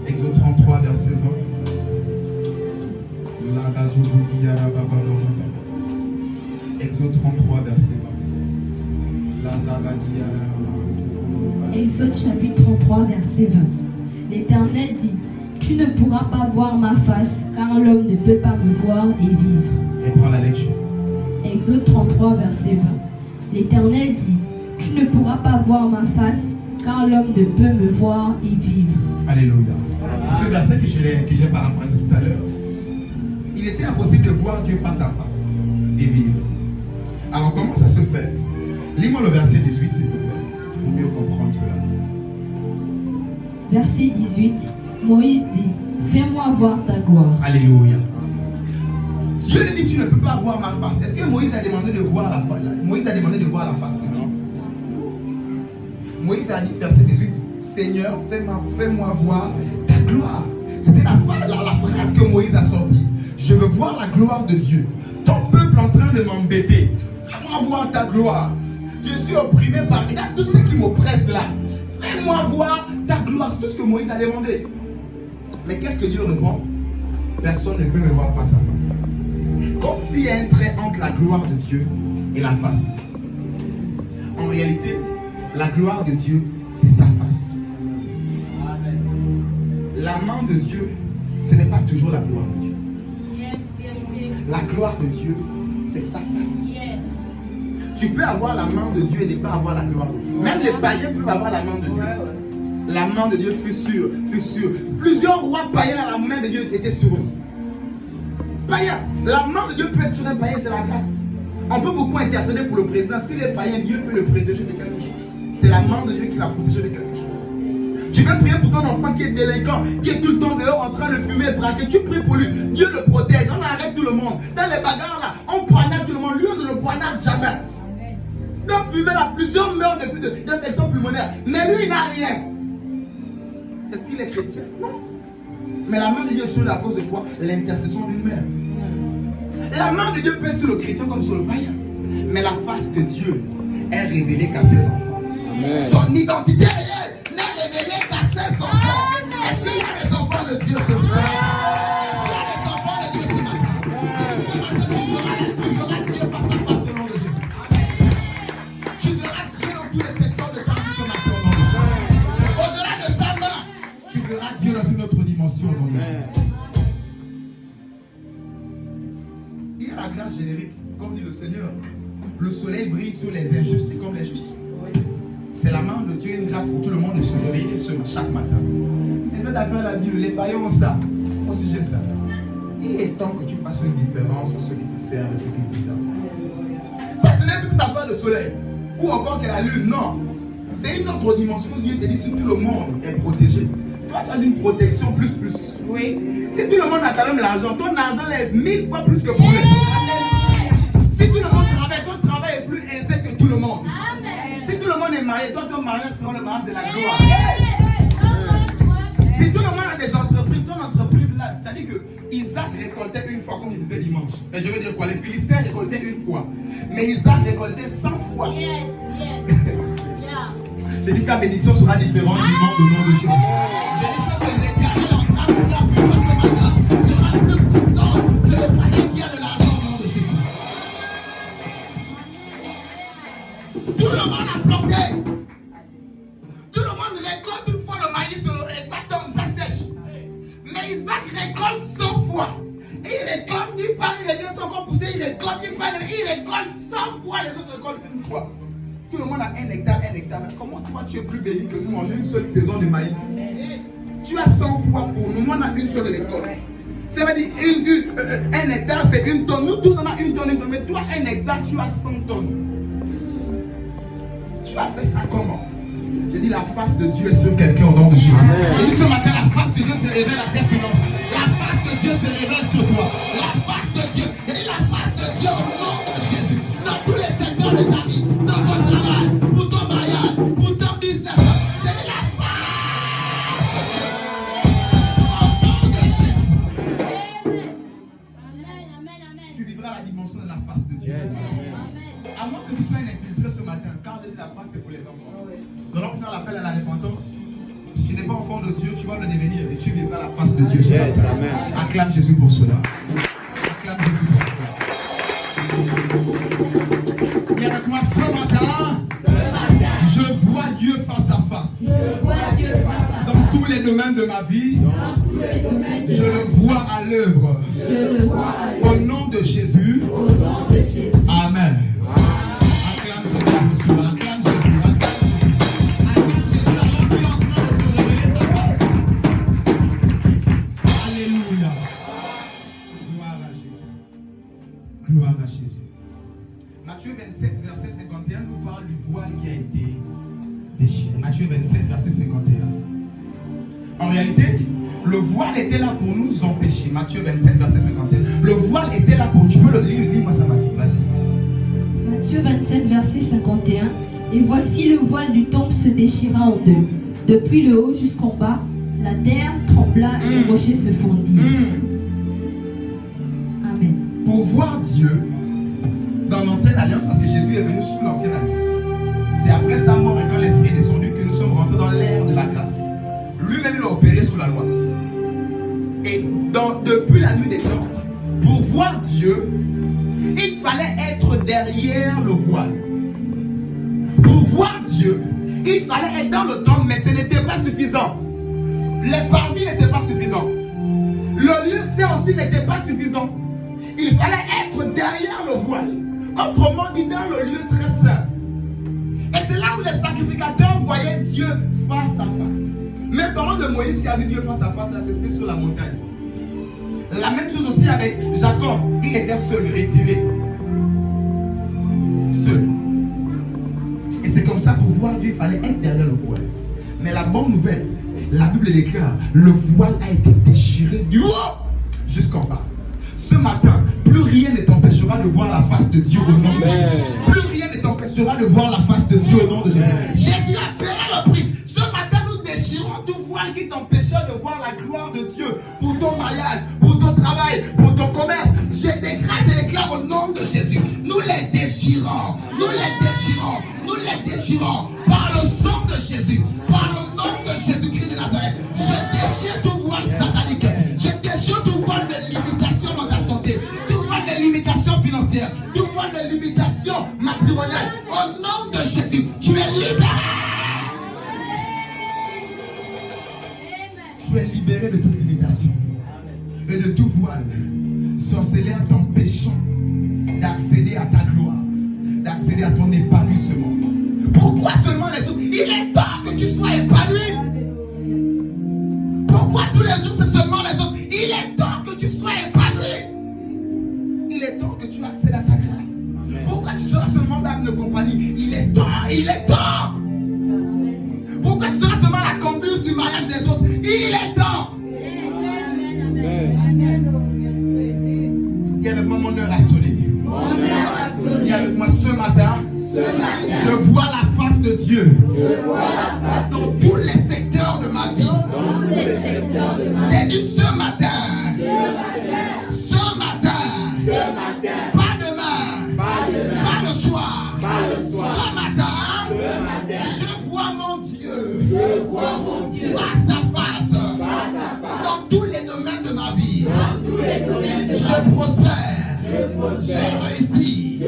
Speaker 1: Exode 33, verset 20. Exode 33, verset 20.
Speaker 5: Exode chapitre 33, verset 20. L'Éternel dit, tu ne pourras pas voir ma face, car l'homme ne peut pas me voir et vivre.
Speaker 1: Reprends la lecture.
Speaker 5: Exode 33, verset 20. L'Éternel dit, tu ne pourras pas voir ma face, car l'homme ne peut me voir et vivre.
Speaker 1: Alléluia. Ce verset que j'ai paraphrasé tout à l'heure, il était impossible de voir Dieu face à face et vivre. Alors comment ça se fait? Lis-moi le verset 18, s'il te plaît, pour mieux comprendre cela.
Speaker 5: Verset 18, Moïse dit, fais-moi voir ta gloire.
Speaker 1: Alléluia. Dieu lui dit, tu ne peux pas voir ma face. Est-ce que Moïse a demandé de voir la face? Moïse a demandé de voir la face de Dieu. Moïse a dit, verset 18, Seigneur, fais-moi voir ta gloire. C'était la phrase que Moïse a sortie. Je veux voir la gloire de Dieu. Ton peuple en train de m'embêter. Fais-moi voir ta gloire. Je suis opprimé par... Il y a tous ceux qui m'oppressent là. Fais-moi voir ta gloire. C'est tout ce que Moïse a demandé. Mais qu'est-ce que Dieu répond? Personne ne peut me voir face à face. Comme s'il y a un trait entre la gloire de Dieu et la face de Dieu. En réalité, la gloire de Dieu, c'est sa face. La main de Dieu, ce n'est pas toujours la gloire de Dieu. La gloire de Dieu, c'est sa face. Tu peux avoir la main de Dieu et ne pas avoir la gloire de Dieu. Même les païens peuvent avoir la main de Dieu. La main de Dieu fut sûre. Plusieurs rois païens, la main de Dieu était sur eux. Païen, la main de Dieu peut être sur un païen, c'est la grâce. On peut beaucoup intercéder pour le président. S'il est païen, Dieu peut le protéger de quelque chose. C'est la main de Dieu qui l'a protégé de quelque chose. Tu veux prier pour ton enfant qui est délinquant, qui est tout le temps dehors en train de fumer et braquer. Tu pries pour lui. Dieu le protège. On arrête tout le monde. Dans les bagarres là, on poignarde tout le monde. Lui, on ne le poignarde jamais. Dans fumer là, plusieurs meurent d'infection pulmonaire. Mais lui, il n'a rien. Est-ce qu'il est chrétien? Non. Mais la main de Dieu est sur lui à cause de quoi? L'intercession d'une mère. La main de Dieu peut être sur le chrétien comme sur le païen. Mais la face de Dieu est révélée qu'à ses enfants. Son identité réelle n'est révélée qu'à ses enfants. Est-ce qu'il y a des enfants de Dieu ce soir? Est-ce qu'il y a des enfants de Dieu ce matin? Tu verras Dieu face à face au nom de Jésus. Tu verras Dieu dans tous les secteurs de ta vie ce matin au nom de Jésus. Au-delà de sa main, tu verras Dieu dans une autre dimension au nom de Jésus. Il y a la grâce générique, comme dit le Seigneur. Le soleil brille sur les injustes et comme les justes. C'est la main de Dieu, une grâce pour tout le monde de se réveiller chaque matin. Et cette affaire-là dit, les païens ont ça, au sujet de ça. Il est temps que tu fasses une différence sur ceux qui te servent et ceux qui ne te servent pas. Ça, ce n'est plus cette affaire de soleil. Ou encore que la lune, non. C'est une autre dimension où Dieu te dit, si tout le monde est protégé. Toi, tu as une protection plus.
Speaker 3: Oui.
Speaker 1: Si tout le monde a quand même l'argent, ton argent est 1000 fois plus que pour les autres. Si tout le monde travaille, ton travail est plus aisé que tout le monde. Si tout le monde est marié, toi, ton mariage sera le mariage de la gloire. Si tout le monde a des entreprises, ton entreprise là, ça dit que Isaac récoltait une fois, comme il disait dimanche. Mais je veux dire quoi? Les Philistins récoltaient une fois. Mais Isaac récoltait 100 fois. J'ai dit que ta bénédiction sera différente du monde au nom de Jésus. J'ai dit que l'Éternel en train de faire plus ce matin sera plus puissant que le panier qui a de l'argent au nom de Jésus. Tout le monde a planté. Tout le monde récolte une fois le maïs et ça tombe, ça sèche. Mais Isaac récolte 100 fois. Et il récolte, il part, il revient, son corps poussé, il récolte, il part, il récolte 100 fois, les autres récoltent une fois. Tout le monde a un hectare. Mais comment toi tu es plus béni que nous en une seule saison de maïs? Tu as 100 fois pour nous, nous on a une seule récolte. Ça veut dire un hectare c'est une tonne. Nous tous on a une tonne, mais toi un hectare tu as 100 tonnes. Tu as fait ça comment? J'ai dit la face de Dieu est sur quelqu'un au nom de Jésus. J'ai dit ce matin la face de Dieu se révèle à tes finances. La face de Dieu se révèle sur toi. La face de Dieu. J'ai dit la face de Dieu au nom de Jésus. Dans tous les secteurs de ta vie, dans ton travail, pour ton mariage, pour ton business. J'ai dit la face au nom de Jésus. Tu vivras la dimension de la face de Dieu. À moins que tu sois un infiltré ce matin, quand je dis la face, c'est pour les enfants. Nous allons faire l'appel à la repentance. Si tu n'es pas enfant de Dieu, tu vas le devenir et tu vivras la face de Dieu. Acclame Jésus pour cela. Acclame Jésus pour cela. Viens avec moi ce matin. Je vois Dieu face à face. Dans tous les domaines de ma vie, je le vois à l'œuvre. Au nom de Jésus. Amen. Gloire à Jésus. Matthieu 27, verset 51 nous parle du voile qui a été déchiré. Matthieu 27, verset 51. En réalité, le voile était là pour nous empêcher. Matthieu 27, verset 51. Le voile était là pour... Tu peux le lire, lis-moi ça, ma fille. Vas-y.
Speaker 5: Matthieu 27, verset 51. Et voici le voile du temple se déchira en deux. Depuis le haut jusqu'en bas, la terre trembla et les rochers se fondirent. Amen.
Speaker 1: Pour voir Dieu dans l'ancienne alliance, parce que Jésus est venu sous l'ancienne alliance. C'est après sa mort et quand l'Esprit est descendu que nous sommes rentrés dans l'ère de la grâce. Lui-même, il a opéré sous la loi. Et depuis la nuit des temps, pour voir Dieu, il fallait être derrière le voile. Pour voir Dieu, il fallait être dans le temple, mais ce n'était pas suffisant. Les parvis n'étaient pas suffisants. Le lieu saint aussi n'était pas suffisant. Il fallait être derrière le voile. Autrement dit, dans le lieu très saint. Et c'est là où les sacrificateurs voyaient Dieu face à face. Mais parlant de Moïse qui a vu Dieu face à face, là, c'est sur la montagne. La même chose aussi avec Jacob. Il était seul, retiré. Seul. Et c'est comme ça, pour voir Dieu, il fallait être derrière le voile. Mais la bonne nouvelle, la Bible déclare, le voile a été déchiré du haut jusqu'en bas. Ce matin, plus rien ne t'empêchera de voir la face de Dieu au nom de Jésus. Plus rien ne t'empêchera de voir la face de Dieu au nom de Jésus. Jésus a payé le prix. Ce matin, nous déchirons tout voile qui t'empêchera de voir la gloire de Dieu pour ton mariage, pour ton travail, pour ton commerce. Je décrète et déclare au nom de Jésus. Nous les déchirons. Nous les déchirons. Nous les déchirons par le de limitation matrimoniale. Au nom de Jésus, tu es libéré. Tu es libéré de toute limitation et de tout voile. Sorcellerie t'empêchant d'accéder à ta gloire, d'accéder à ton épanouissement. Pourquoi seulement les autres? Il est temps que tu sois épanoui. Pourquoi tous les jours c'est seulement les autres? Il est temps que tu sois épanoui. Il est temps que tu accèdes à ta grâce. Pourquoi tu seras seulement dame de compagnie? Il est temps, il est temps. Pourquoi tu seras seulement la complice du mariage des autres? Il est temps. Dis avec moi, mon heure a sonné. Dis avec moi, ce matin, je vois la face de Dieu dans tous les secteurs de ma vie. J'ai dit ce matin, pas demain, pas le soir, ce matin, je vois mon Dieu face à face dans tous les domaines de ma vie. Je prospère, je réussis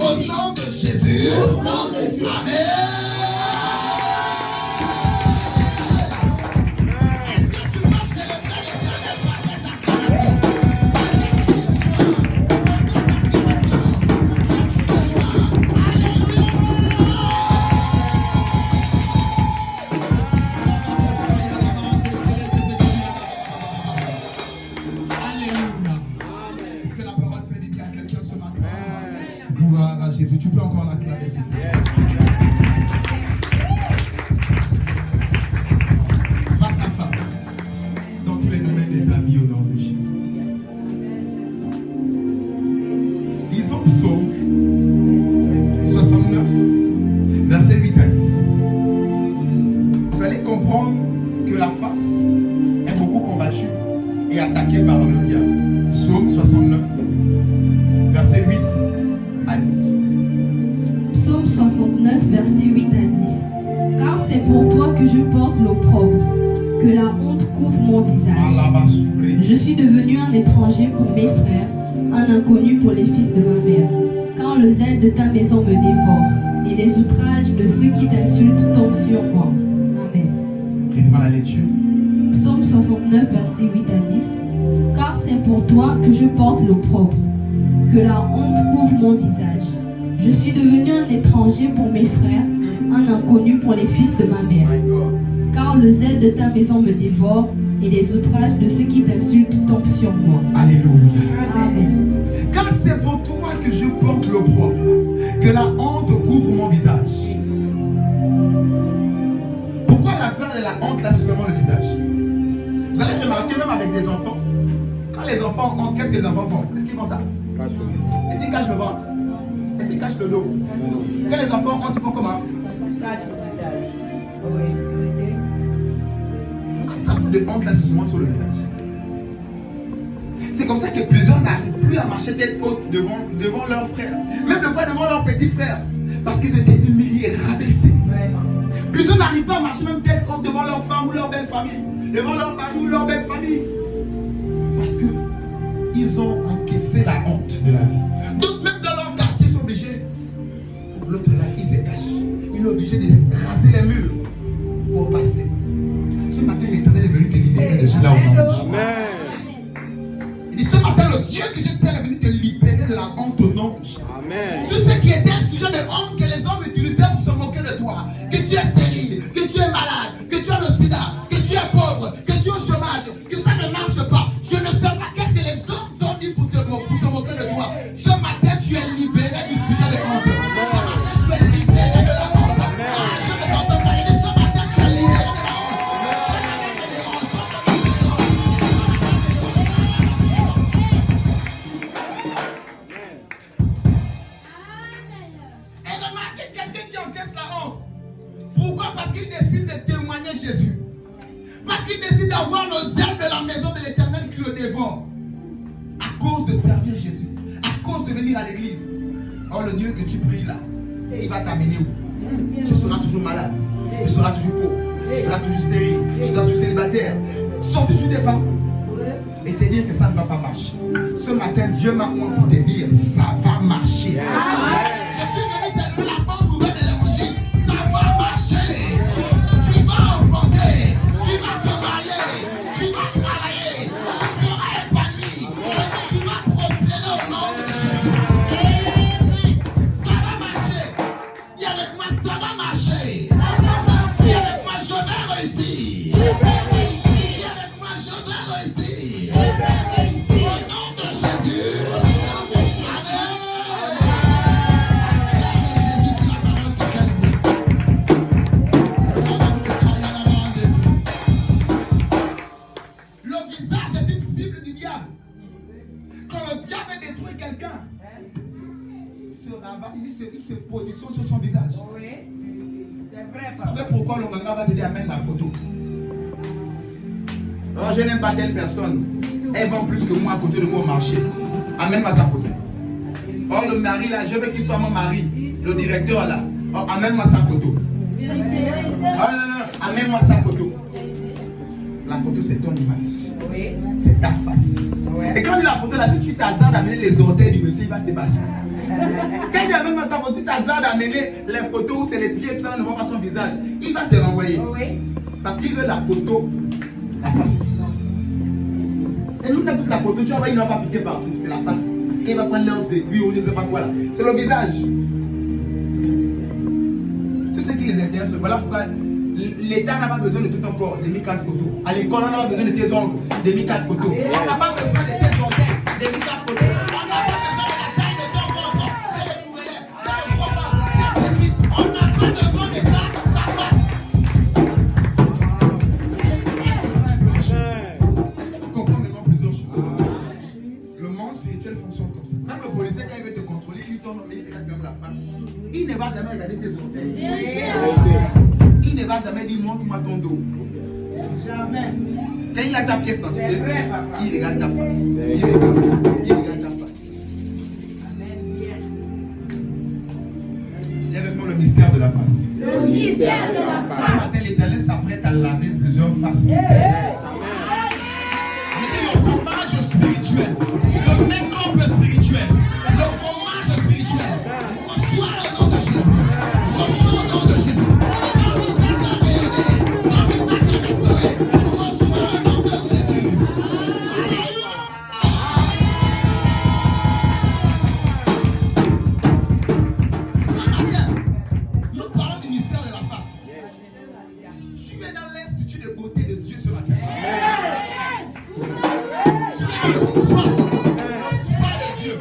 Speaker 1: au nom de Jésus. Amen. Jésus, tu peux encore l'acclamer. Face à face, dans tous les domaines de ta vie au nom de Jésus. Lisons Psaume 69, versets 8 à 10. Vous allez comprendre que la face est beaucoup combattue et attaquée par le diable. Psaume 69, versets 8 à 10.
Speaker 5: Psaume 69, versets 8 à 10. Car c'est pour toi que je porte l'opprobre, que la honte couvre mon visage. Je suis devenu un étranger pour mes frères, un inconnu pour les fils de ma mère. Car le zèle de ta maison me dévore, et les outrages de ceux qui t'insultent tombent sur moi. Amen.
Speaker 1: Reprends la lecture.
Speaker 5: Psaume 69, versets 8 à 10. Car c'est pour toi que je porte l'opprobre, que la honte couvre mon visage. Je suis devenu un étranger pour mes frères, un inconnu pour les fils de ma mère. Car le zèle de ta maison me dévore, et les outrages de ceux qui t'insultent tombent sur moi.
Speaker 1: Alléluia.
Speaker 5: Amen.
Speaker 1: Car c'est pour toi que je porte l'opprobre, que la honte couvre mon visage. Pourquoi l'affaire de la honte là, c'est seulement le visage? Vous allez remarquer même avec des enfants, quand les enfants ont honte, qu'est-ce que les enfants font? Est-ce qu'ils font ça? Est-ce qu'ils cachent le ventre? Est-ce qu'ils cachent le dos? Quand les enfants ont honte, ils font comment? Pourquoi c'est la de honte là, c'est seulement sur le visage? C'est comme ça que plusieurs n'arrivent plus à marcher tête haute devant leurs frères, même de fois devant leurs petits frères, parce qu'ils ont été humiliés, rabaissés. Plusieurs n'arrivent pas à marcher même tête haute devant leur femme ou leur belle famille, devant leur mari ou leur belle famille, parce que ils ont encaissé la honte de la vie. D'autres même dans leur quartier sont obligés. L'autre là, il se cache. Il est obligé de raser les murs pour passer. Ce matin, l'Éternel est venu te libérer de cela au nom de Jésus. Il dit ce matin, le Dieu que je sers est venu te libérer de la honte au nom de Jésus. Amen. Tout ce qui était un sujet de honte que les hommes utilisaient pour se moquer de toi, que tu es stérile, que tu es malade, que tu as le sida, que tu es pauvre, que tu es au chômage, que ça ne marche pas. Je ne sais pas qu'est-ce que les hommes ont dit pour se moquer de toi. Ce matin, tu es libéré du sujet de honte. Ce matin, tu es libéré de la honte. Je ne t'entends pas, il dit ce matin, tu es libéré de la honte. Et remarquez quelqu'un qui encaisse la honte. Pourquoi? Parce qu'il décide de témoigner Jésus. Parce qu'il décide d'avoir le zèle de la maison de l'Éternel qui le dévore. À cause de servir Jésus. À cause de venir à l'église. Or le Dieu que tu pries là, il va t'amener où? Tu seras toujours malade. Tu seras toujours pauvre. Tu seras toujours stérile. Tu seras toujours célibataire. Sortir sur des pas et te dire que ça ne va pas marcher. Ce matin, Dieu m'a dit pour te dire, ça va marcher. Je suis venu te donner la bonne nouvelle de l'évangile. Ça va marcher. Tu vas enfanter. Tu vas te marier. Tu vas travailler. Tu seras épanoui. Tu vas prospérer au nom de Jésus. Ça va marcher. Dis avec moi, ça va marcher. Dis avec moi, je vais réussir. Dis avec moi, je vais réussir. Au nom de Jésus. Le visage est une cible du diable. Quand le diable détruit quelqu'un, il se rabat, il se positionne sur son visage. Vous savez pourquoi le manga va te dire amène la photo? Oh, je n'aime pas telle personne. Elle vend plus que moi à côté de moi au marché. Amène-moi sa photo. Oh, le mari là, je veux qu'il soit mon mari. Le directeur là. Oh, amène-moi sa photo. Oh non, amène-moi sa photo. La photo, c'est ton image. C'est ta face. Et quand il a la photo là, si tu t'hasardes d'amener les orteils du monsieur, il va te dépasser. Quand il amène sa photo, tu t'hasardes d'amener les photos où c'est les pieds, tout ça, on ne voit pas son visage. Il va te renvoyer. Parce qu'il veut la photo, la face. Et nous, on a toute la photo, tu vois, il ne va pas piquer partout, c'est la face. Et il va prendre leurs aiguilles ou je ne sais pas quoi là. C'est le visage. Tout ce qui les intéresse, voilà pourquoi l'État n'a pas besoin de tout ton corps, de 1004 photos. À l'école, on n'a pas besoin de tes ongles, de 1004 photos. On n'a pas besoin de tes orteils, de 1004 photos. On n'a pas besoin de la taille de ton ventre, de les poumons, de les on n'a pas besoin de ça, ta face. Tu comprends maintenant plusieurs choses. Le monde spirituel fonctionne comme ça. Même le policier, quand il veut te contrôler, il lui tourne, mais il regarde même la face. Il ne va jamais regarder tes orteils. Il ne va jamais dire montre-moi ton dos. Jamais. Quand il a ta pièce d'identité, il regarde ta face. Il regarde ta face. Il y a avec moi le mystère de la face.
Speaker 3: Le mystère de la face.
Speaker 1: Ce matin, l'Éternel s'apprête à laver plusieurs faces. Le fromage spirituel, le make-up spirituel, le fromage spirituel. Reçois le nom de Jésus. Reçois le nom de Jésus. Nous parlons du mystère de la face. Tu es dans l'institut de beauté de Dieu sur la terre. Tu es dans le spa de Dieu.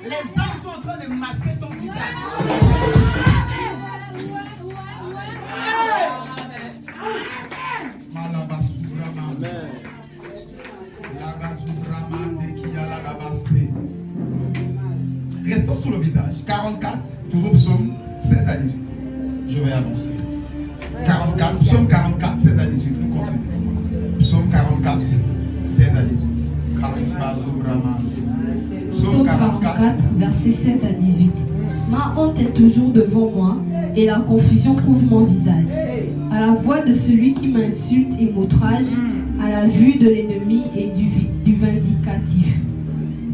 Speaker 1: Les hommes sont en train de masquer ton visage. Restons sur le visage. 44, toujours psaume 16 à 18. Je vais annoncer. 44, psaume 44, 16 à 18. Nous continuons. Psaume 44, 16 à 18.
Speaker 5: Psaume 44, versets 16 à 18. Ma honte est toujours devant moi et la confusion couvre mon visage. À la voix de celui qui m'insulte et m'outrage, à la vue de l'ennemi et du vindicatif.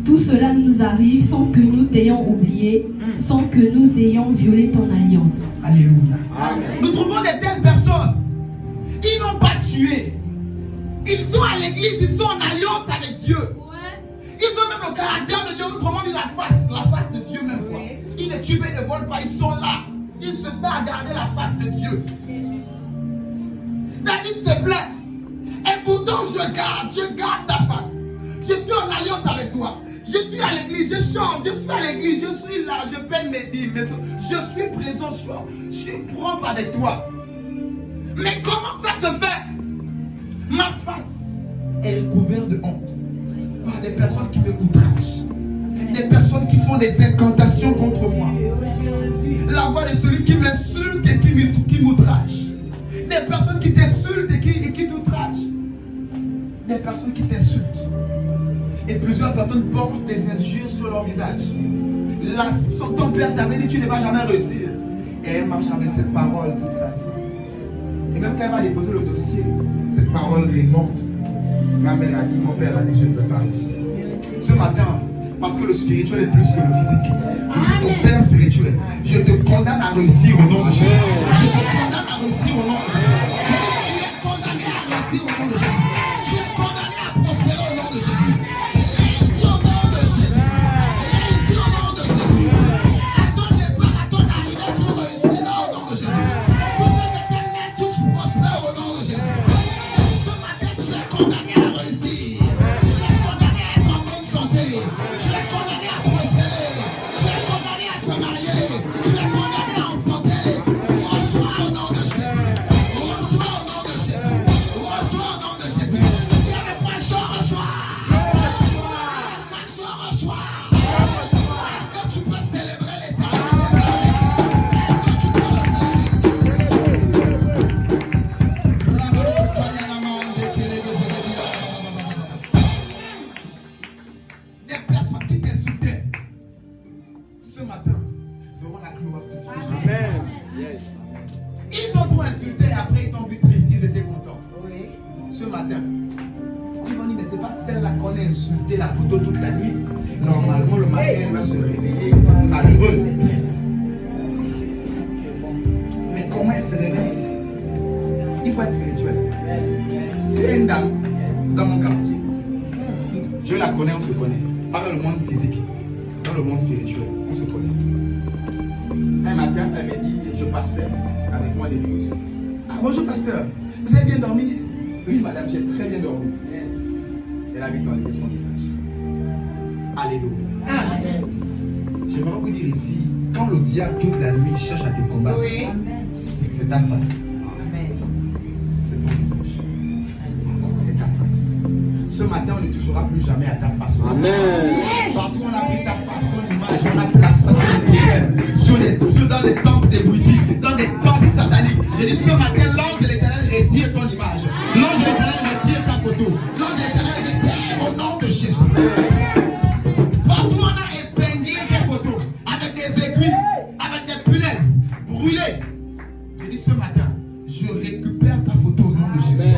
Speaker 5: Tout cela nous arrive sans que nous t'ayons oublié, sans que nous ayons violé ton alliance.
Speaker 1: Alléluia.
Speaker 4: Amen.
Speaker 1: Nous trouvons de telles personnes. Ils n'ont pas tué. Ils sont à l'église, ils sont en alliance avec Dieu. Ils ont même le caractère de Dieu, autrement dit la face de Dieu même. Quoi. Ils ne tuent pas, ils ne volent pas, ils sont là. Ils se battent à garder la face de Dieu. David se plaît. Et pourtant je garde ta face. Je suis en alliance avec toi. Je suis à l'église, je chante, je suis à l'église, je suis là, je paie mes dîmes, je suis présent, je suis propre avec toi. Mais comment ça se fait? Ma face est couverte de honte par des personnes qui me outragent, des personnes qui font des incantations contre moi, la voix de celui qui m'insulte et qui m'outrage, des personnes qui t'insultent et qui t'outragent, des personnes qui t'insultent. Et plusieurs personnes portent des injures sur leur visage. Ton père t'avait dit tu ne vas jamais réussir. Et elle marche avec cette parole toute sa vie. Et même quand elle va déposer le dossier, cette parole remonte. Ma mère a dit, mon père a dit, je ne peux pas réussir. Ce matin, parce que le spirituel est plus que le physique, je suis ton père spirituel. Je te condamne à réussir au nom de Jésus. Je te condamne à réussir au nom de Jésus. Tu es condamné à réussir au nom de Jésus. Tu es condamné à prospérer au nom de Jésus. Réussis au nom de Jésus. Réussis au nom de Jésus. À ton départ, à ton arrivée, tu réussiras au nom de Jésus. Tout ce que tes mains touchent prospère au nom de Jésus. Ce matin, tu es condamné à réussir. Tu es condamné à être en bonne santé. Tu es condamné à prospérer. Tu es condamné à te marier. Tu es condamné à enfanter. Reçois au nom de Jésus. Reçois au nom de Jésus. Reçois au nom de Jésus. Si avec moi, je reçois. Reçois, reçois. Est-ce que tu peux célébrer l'éternité? Est-ce que tu peux le Des personnes qui t'insultaient ce matin verront la gloire de Dieu.
Speaker 4: Amen. Yes.
Speaker 1: Ils t'ont trop insulté et après ils t'ont vu triste, ils étaient contents. Ce matin, ils vont dire, mais c'est pas celle-là qu'on a insulté la photo toute la nuit. Normalement, le matin, elle va se réveiller malheureuse et triste. Mais comment elle se réveille? Il faut être spirituel. Il y a une dame dans mon quartier. Je la connais, on se connaît. Pas dans le monde physique, dans le monde spirituel, on se connaît. Un matin, elle me dit, je passais avec moi l'épouse. Ah, bonjour pasteur, vous avez bien dormi? Oui madame, j'ai très bien dormi. Elle a vite enlevé son visage. Alléluia.
Speaker 3: Amen.
Speaker 1: J'aimerais vous dire ici, quand le diable toute la nuit cherche à te combattre, c'est ta face. C'est ton visage. C'est ta face. Ce matin, on ne touchera plus jamais à ta face.
Speaker 4: Amen.
Speaker 1: Partout on a pris ta face, ton image, on a placé ça sur les totems, dans des temples débruités, dans des temples sataniques. J'ai dit ce matin, l'ange de l'éternel retire ton image. L'ange de l'éternel retire ta photo. L'ange de l'éternel retire au nom de Jésus. Partout on a épinglé tes photos avec des aiguilles, avec des punaises brûlées. J'ai dit ce matin, je récupère ta photo au nom de Jésus.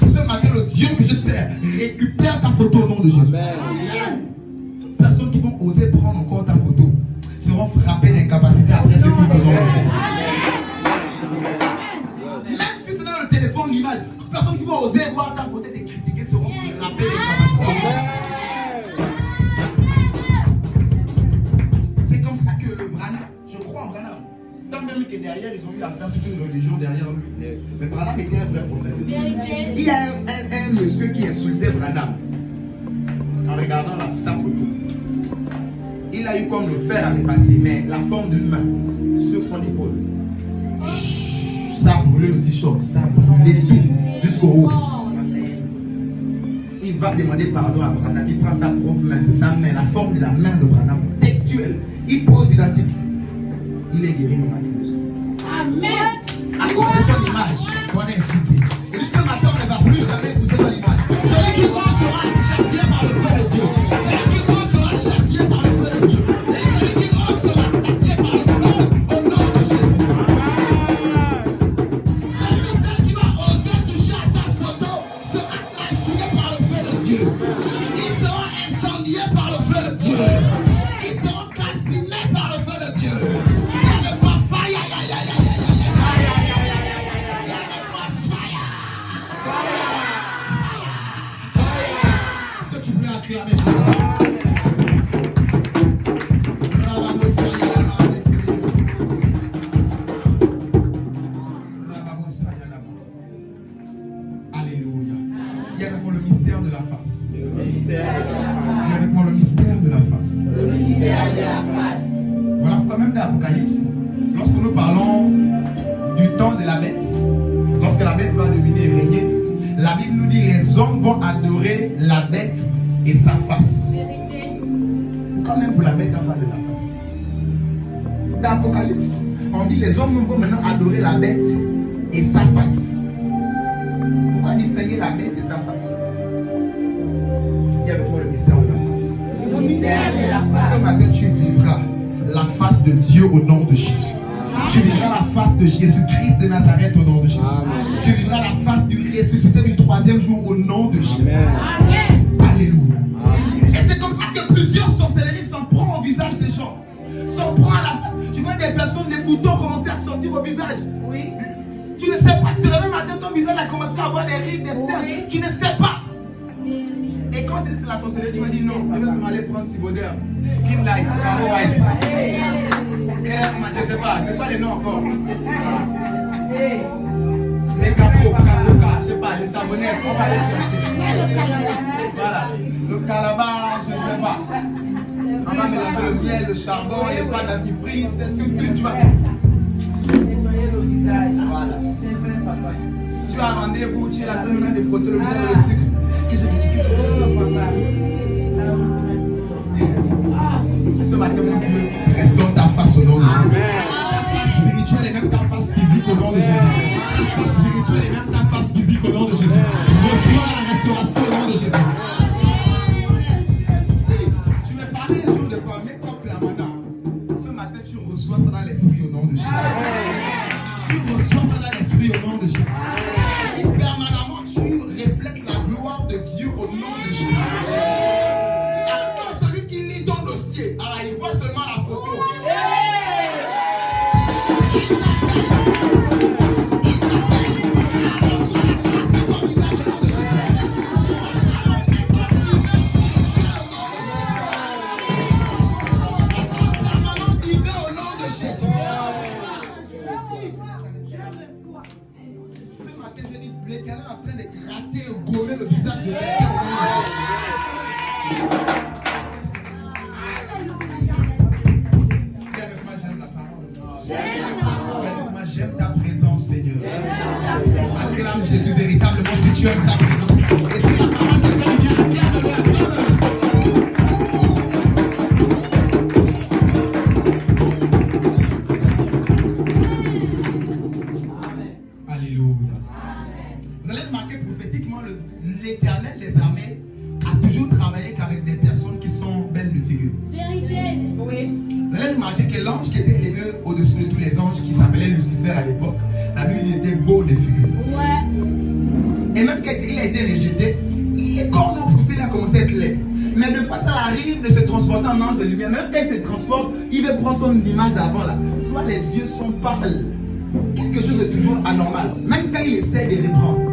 Speaker 1: Ce matin, le Dieu que je sers récupère ta photo au nom de Jésus. Toutes personnes qui vont oser prendre encore ta photo seront frappées d'incapacité après ce culte au nom de Jésus. Même si c'est dans le téléphone, l'image, toutes personnes qui vont oser voir ta photo et te critiquer seront frappées d'incapacité. C'est comme ça que Branham, je crois en Branham. Tant même que derrière, ils ont eu à faire toute une religion derrière lui.
Speaker 4: Yes.
Speaker 1: Mais Branham était un vrai prophète.
Speaker 2: Vérité.
Speaker 1: Il y a un monsieur qui insultait Branham en regardant sa photo. Il a eu comme le fer avait passé, mais la forme d'une main sur son épaule. Ça a brûlé le t-shirt, ça a brûlé tout jusqu'au haut. Il va demander pardon à Branham. Il prend sa propre main, c'est sa main, la forme de la main de Branham, textuelle. Il pose identique. Il est guéri miraculeusement.
Speaker 3: Amen.
Speaker 1: À cause de son image, on est insulté. Et ce matin, on ne va plus jamais insulter ton image. Celui qui compte sera châtié par le feu de Dieu. Celui qui compte sera châtié par le feu de Dieu. Et celui qui compte sera châtié par le feu au nom de Jésus. Celui qui va oser toucher à ta photo sera insulté par le feu de Dieu. Ils seront incendiés par le feu de Dieu. Ils seront calcinés par le feu de Dieu. Il n'y avait pas faille. Est-ce que tu peux acclamer Jésus? Alléluia. Il y a avec moi le mystère de la face. Il y a avec moi le mystère de la face. Voilà pourquoi même dans l'Apocalypse, lorsque nous parlons du temps de la bête, lorsque la bête va dominer et régner, la Bible nous dit les hommes vont adorer la bête et sa face.
Speaker 2: Vérité.
Speaker 1: Pourquoi même pour la bête on parle de la face? Dans l'Apocalypse, on dit les hommes vont maintenant adorer la bête et sa face. Pourquoi distinguer la bête et sa face? Il y a avec moi le mystère de la face.
Speaker 3: Le mystère de la face.
Speaker 1: Ce matin, tu vivras la face de Dieu au nom de Jésus. Tu vivras la face de Jésus-Christ de Nazareth au nom de Jésus.
Speaker 4: Amen.
Speaker 1: Tu vivras la face du ressuscité du troisième jour au nom de Jésus.
Speaker 4: Amen.
Speaker 3: Amen.
Speaker 1: Alléluia.
Speaker 4: Amen.
Speaker 1: Et ton visage a commencé à avoir des rides, des cernes. Tu ne sais pas. Et quand tu es sur la sorcellerie, tu m'as dit non, je vais seulement aller prendre Sibodeur, Skin Light, Caro White. Je ne sais pas, c'est pas les noms encore. Les capots, je sais pas, les savonnettes, on va les chercher. Voilà, le calabar, je ne sais pas. On va mélanger le miel, le charbon, les pâtes dentifrice, tout, tu vois. Voilà. Tu as un rendez-vous, tu es là, tu as des photos, le visage, le sucre. Ce matin, mon Dieu, restaure ta face au nom de Jésus. Ta face spirituelle et même ta face physique au nom de Jésus. Ta face spirituelle et même ta face physique au nom de Jésus. Reçois la restauration au nom de Jésus. Tu me parlais un jour de quoi? Mais comme permanent. Ce matin, tu reçois ça dans l'esprit au nom de Jésus. Tu reçois ça dans l'esprit au nom de Jésus. Permanemment, tu reflètes la gloire de Dieu au nom de Jésus. Quand celui qui lit ton dossier, il voit seulement la photo. L'Éternel est en train de gratter, gommer le visage de quelqu'un. Dis avec moi, j'aime la parole. Dis avec moi, j'aime ta présence, Seigneur. Acclame Jésus véritablement si tu aimes sa présence. Et si la parole de Dieu vient, acclame-le, acclame-le. L'Éternel des armées a toujours travaillé qu'avec des personnes qui sont belles de figure.
Speaker 2: Vérité.
Speaker 3: Oui.
Speaker 1: Vous allez remarquer que l'ange qui était élevé au-dessus de tous les anges, qui s'appelait Lucifer à l'époque, la Bible il était beau de figure.
Speaker 2: Ouais.
Speaker 1: Et même quand il a été rejeté, les corps ont poussé, il a commencé à être laid. Mais de fois ça arrive de se transporter en ange de lumière. Même quand il se transporte, il veut prendre son image d'avant là. Soit les yeux sont pâles. Quelque chose est toujours anormal. Même quand il essaie de reprendre.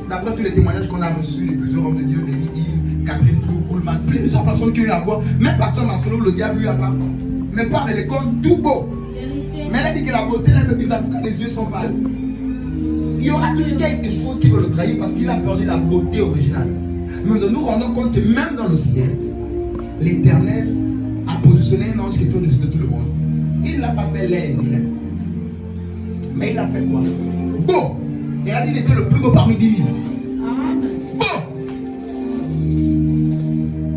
Speaker 1: D'après tous les témoignages qu'on a reçus de plusieurs hommes de Dieu, Denis Hill, Catherine Kuhlman, plusieurs personnes qui ont eu à voir, même Pasteur Masolo, le diable lui a pas. Mais par les l'école, tout beau.
Speaker 2: Vérité.
Speaker 1: Mais elle a dit que la beauté est un peu bizarre quand les yeux sont pâles. Il y aura toujours quelque chose qui va le trahir parce qu'il a perdu la beauté originale. Mais nous nous rendons compte que même dans le ciel, l'Éternel a positionné un ange qui est au-dessus de tout le monde. Il ne l'a pas fait laid ni laid. Mais il a fait quoi? Beau! Et elle a dit qu'il était le plus beau parmi 10 000. Bon!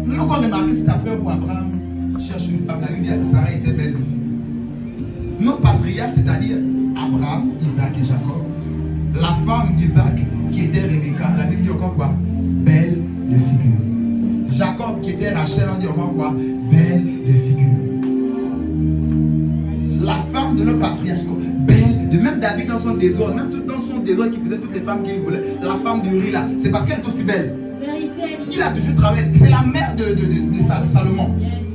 Speaker 1: Nous avons remarqué cet affaire où Abraham cherche une femme. La Bible dit que Sarah était belle de fille. Nos patriarches, c'est-à-dire Abraham, Isaac et Jacob, la femme d'Isaac qui était Rebecca, la Bible dit encore quoi? Belle de figure. Jacob qui était Rachel, on dit encore quoi? Belle de figure. La femme de nos patriarches, belle, de même David dans son désordre, même dans son désordre qui faisait toutes les femmes qu'il voulait, la femme de Uri là, c'est parce qu'elle est aussi belle.
Speaker 2: Vérité.
Speaker 1: Il a toujours travaillé, c'est la mère de Salomon.
Speaker 2: Yes.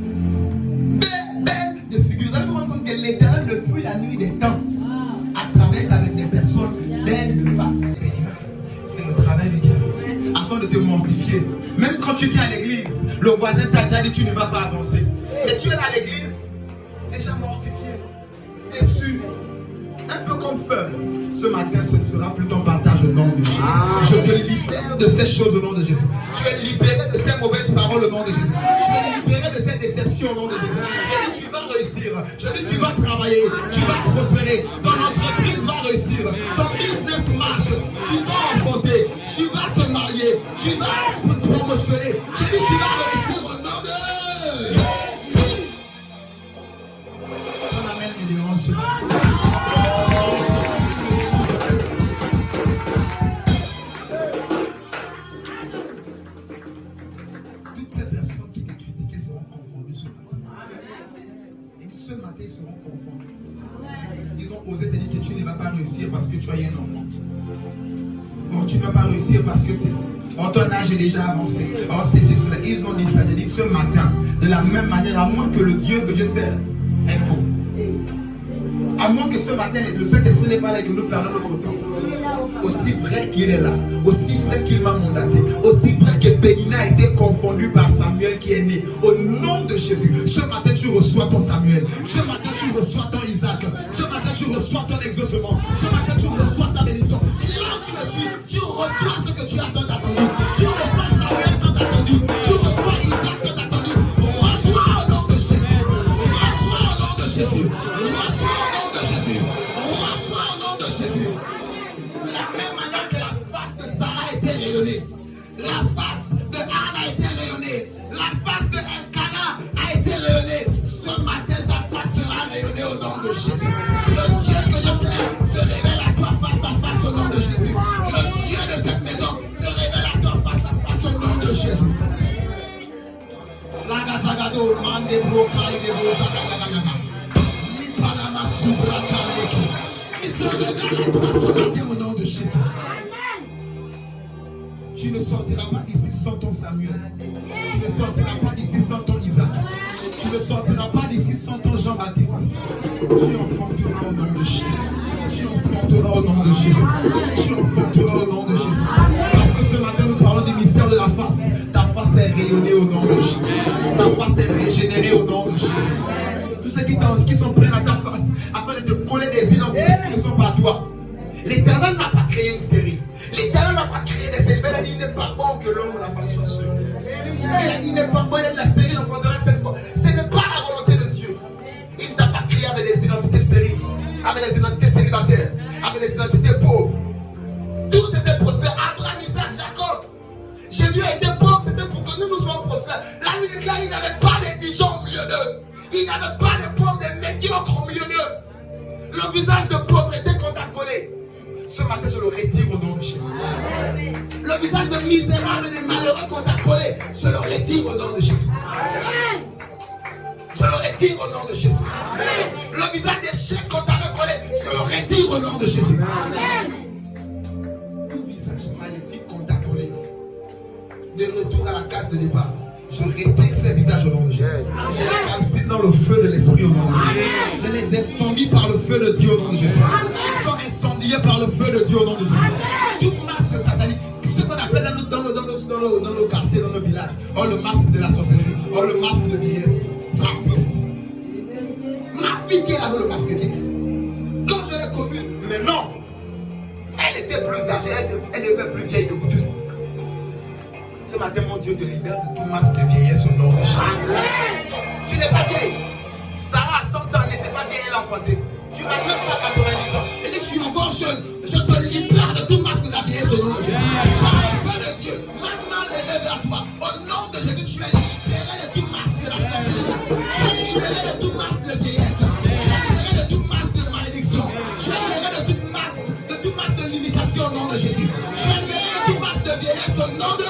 Speaker 1: Belle de figure. Vous allez vous rendre compte que l'Éternel depuis la nuit des temps a travaillé avec des personnes belles de face. C'est le travail du diable. Afin de te mortifier. Même quand tu viens à l'église, le voisin t'a déjà dit tu ne vas pas avancer. Et tu es là à l'église, déjà mortifié, déçu, un peu comme faible. Ce matin, ce ne sera plus ton partage au nom de Jésus. Je te libère de ces choses au nom de Jésus. Tu es libéré de ces mauvaises paroles au nom de Jésus. Tu es libéré de ces déceptions au nom de Jésus. Je dis tu vas réussir. Je dis tu vas travailler. Tu vas prospérer. Ton entreprise va réussir. Ton business marche. Tu vas emporter. Tu vas te marier. Tu vas prospérer. Je dis tu vas réussir au nom de Jésus. On amène les délivrance. Ce matin, ils seront confondus. Ils ont osé te dire que tu ne vas pas réussir parce que tu as eu un enfant. Bon, tu ne vas pas réussir parce que ton âge est déjà avancé. Oh, c'est cela. Ils ont dit ça. J'ai dit ce matin, de la même manière, à moins que le Dieu que je sers est faux. À moins que ce matin, le Saint-Esprit n'est pas là et que nous perdons notre temps. aussi vrai qu'il est là, aussi vrai qu'il m'a mandaté, aussi vrai que Pénina a été confondue par Samuel qui est né. Au nom de Jésus, ce matin tu reçois ton Samuel, ce matin tu reçois ton Isaac, ce matin tu reçois ton exaucement, ce matin tu reçois ta bénédiction. Et là où tu me suis, tu reçois ce que tu as tant attendu, tu reçois Samuel tant attendu, tu reçois Isaac tant attendu. Reçois au nom de Jésus, reçois au nom de Jésus, reçois au nom de Jésus, reçois au nom de Jésus. De la même manière que la face de Sarah a été rayonnée, la face de Anne a été rayonnée, la face de Elkana a été rayonnée. Ce matin, ta face sera rayonnée au nom de Jésus. Le Dieu que je sais se révèle à toi face à face au nom de Jésus. Le Dieu de cette maison se révèle à toi face à face au nom de Jésus. Lagasagado, Mandebo, Kaidebo, Zagagagaga. Nipalama, Subra, Kaleki. Il se révèle à toi ce matin au nom de Jésus. Tu ne sortiras pas d'ici sans ton Samuel. Tu ne sortiras pas d'ici sans ton Isaac. Tu ne sortiras pas d'ici sans ton Jean-Baptiste. Tu enfanteras au nom de Jésus. Tu enfanteras au nom de Jésus. Tu enfanteras au nom de Jésus. Parce que ce matin nous parlons du mystère de la face. Ta face est rayonnée au nom de Jésus. Ta face est régénérée au nom de Jésus. Tous ceux qui sont prêts à ta face afin de te coller des identités qui ne sont pas toi. L'Éternel n'a pas créé une stérile. L'Éternel n'a pas créé des stériles. Il a dit il n'est pas bon que l'homme ou la femme soit seul. Il a dit il n'est pas bon, il aime la stérile, enfanterait cette fois. Ce n'est pas la volonté de Dieu. Il ne t'a pas créé avec des identités stériles, avec des identités célibataires, avec des identités pauvres. Tous étaient prospères. Abraham, Isaac, Jacob. Jésus a été pauvre, c'était pour que nous soyons prospères. La Bible déclare qu'il n'avait pas d'indigents au milieu d'eux. Il n'avait pas de pauvres, des médiocres au milieu d'eux. Le visage de pauvreté qu'on t'a collé. Ce matin, je le retire au nom de Jésus. Amen. Le visage de misérable et de malheureux qu'on t'a collé, je le retire au nom de Jésus. Amen. Je le retire au nom de Jésus. Amen. Le visage d'échec qu'on t'avait collé, je le retire au nom de Jésus. Amen. Tout visage maléfique qu'on t'a collé, de retour à la case de départ, je retire ces visages au nom de Jésus. Je les calcine dans le feu de l'esprit au nom de Jésus. Je les incendie par le feu de Dieu au nom de Jésus. Ils sont incendiés par le feu de Dieu au nom de Jésus. Toute masque satanique, ce qu'on appelle dans nos quartiers, dans nos villages, oh le masque de la sorcellerie, oh le masque de vieillesse, ça existe. Ma fille qui avait le masque de vieillesse, quand je l'ai connue, mais non, elle était plus âgée, elle devait plus vieille que vous tous. Ce matin, mon Dieu te libère de tout masque de vieillesse au nom de Jésus. Tu n'es pas vieille. Sarah à 100 ans n'était pas vieille, elle a enfanté. Tu n'as même pas 90 ans. Elle dit que je suis encore jeune. Je te libère de tout masque de la vieillesse au nom de Jésus. Par le feu de Dieu, maintenant levé vers toi. Au nom de Jésus, tu es libéré de tout masque de la sorcellerie. Tu es libéré de tout masque de vieillesse. Tu es libéré de tout masque de malédiction. Tu es libéré de tout masque de limitation au nom de Jésus. Tu es libéré de tout masque de vieillesse au nom de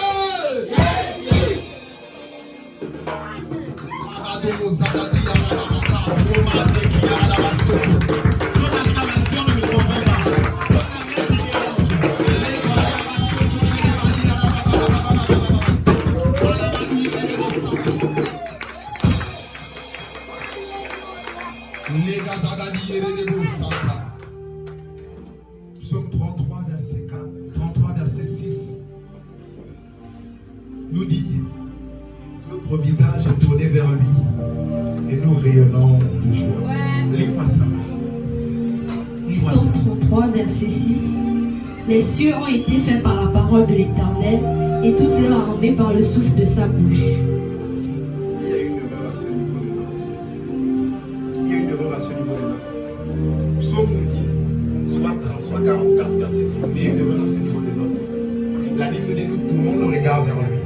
Speaker 1: Psaume 33, verset 4, 33, verset 6 nous dit: notre visage est tourné vers lui et nous rayonnons de joie. Lis-moi ça.
Speaker 5: Psaume 33, verset 6. Les cieux ont été faits par la parole de l'Éternel et toute leur armée par le souffle de sa bouche.
Speaker 1: Il y a une erreur à ce niveau de note. Il y a une erreur à ce niveau de note. Psaume nous dit soit 30, soit 44, verset 6. Mais il y a une erreur à ce niveau de note. La Bible nous dit: nous tournons le regard vers lui.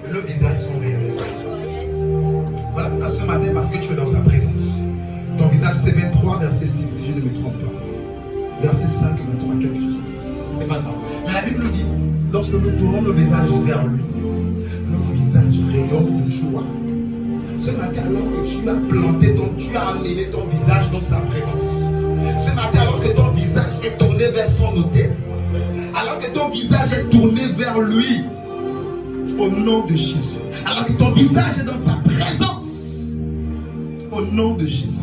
Speaker 1: Et nos visages sont rayonnés. Voilà pourquoi ce matin, parce que tu es dans sa présence. Ton visage, c'est 23, verset 6, si je ne me trompe pas. Verset 5, 23, quelque chose comme ça. C'est pas grave. Mais la Bible nous dit: lorsque nous tournons le visage vers lui, notre visage rayonne de joie. Ce matin, alors que tu as planté tu as amené ton visage dans sa présence. Ce matin, alors que ton visage est tourné vers son autel, alors que ton visage est tourné vers lui, au nom de Jésus, alors que ton visage est dans sa présence, au nom de Jésus,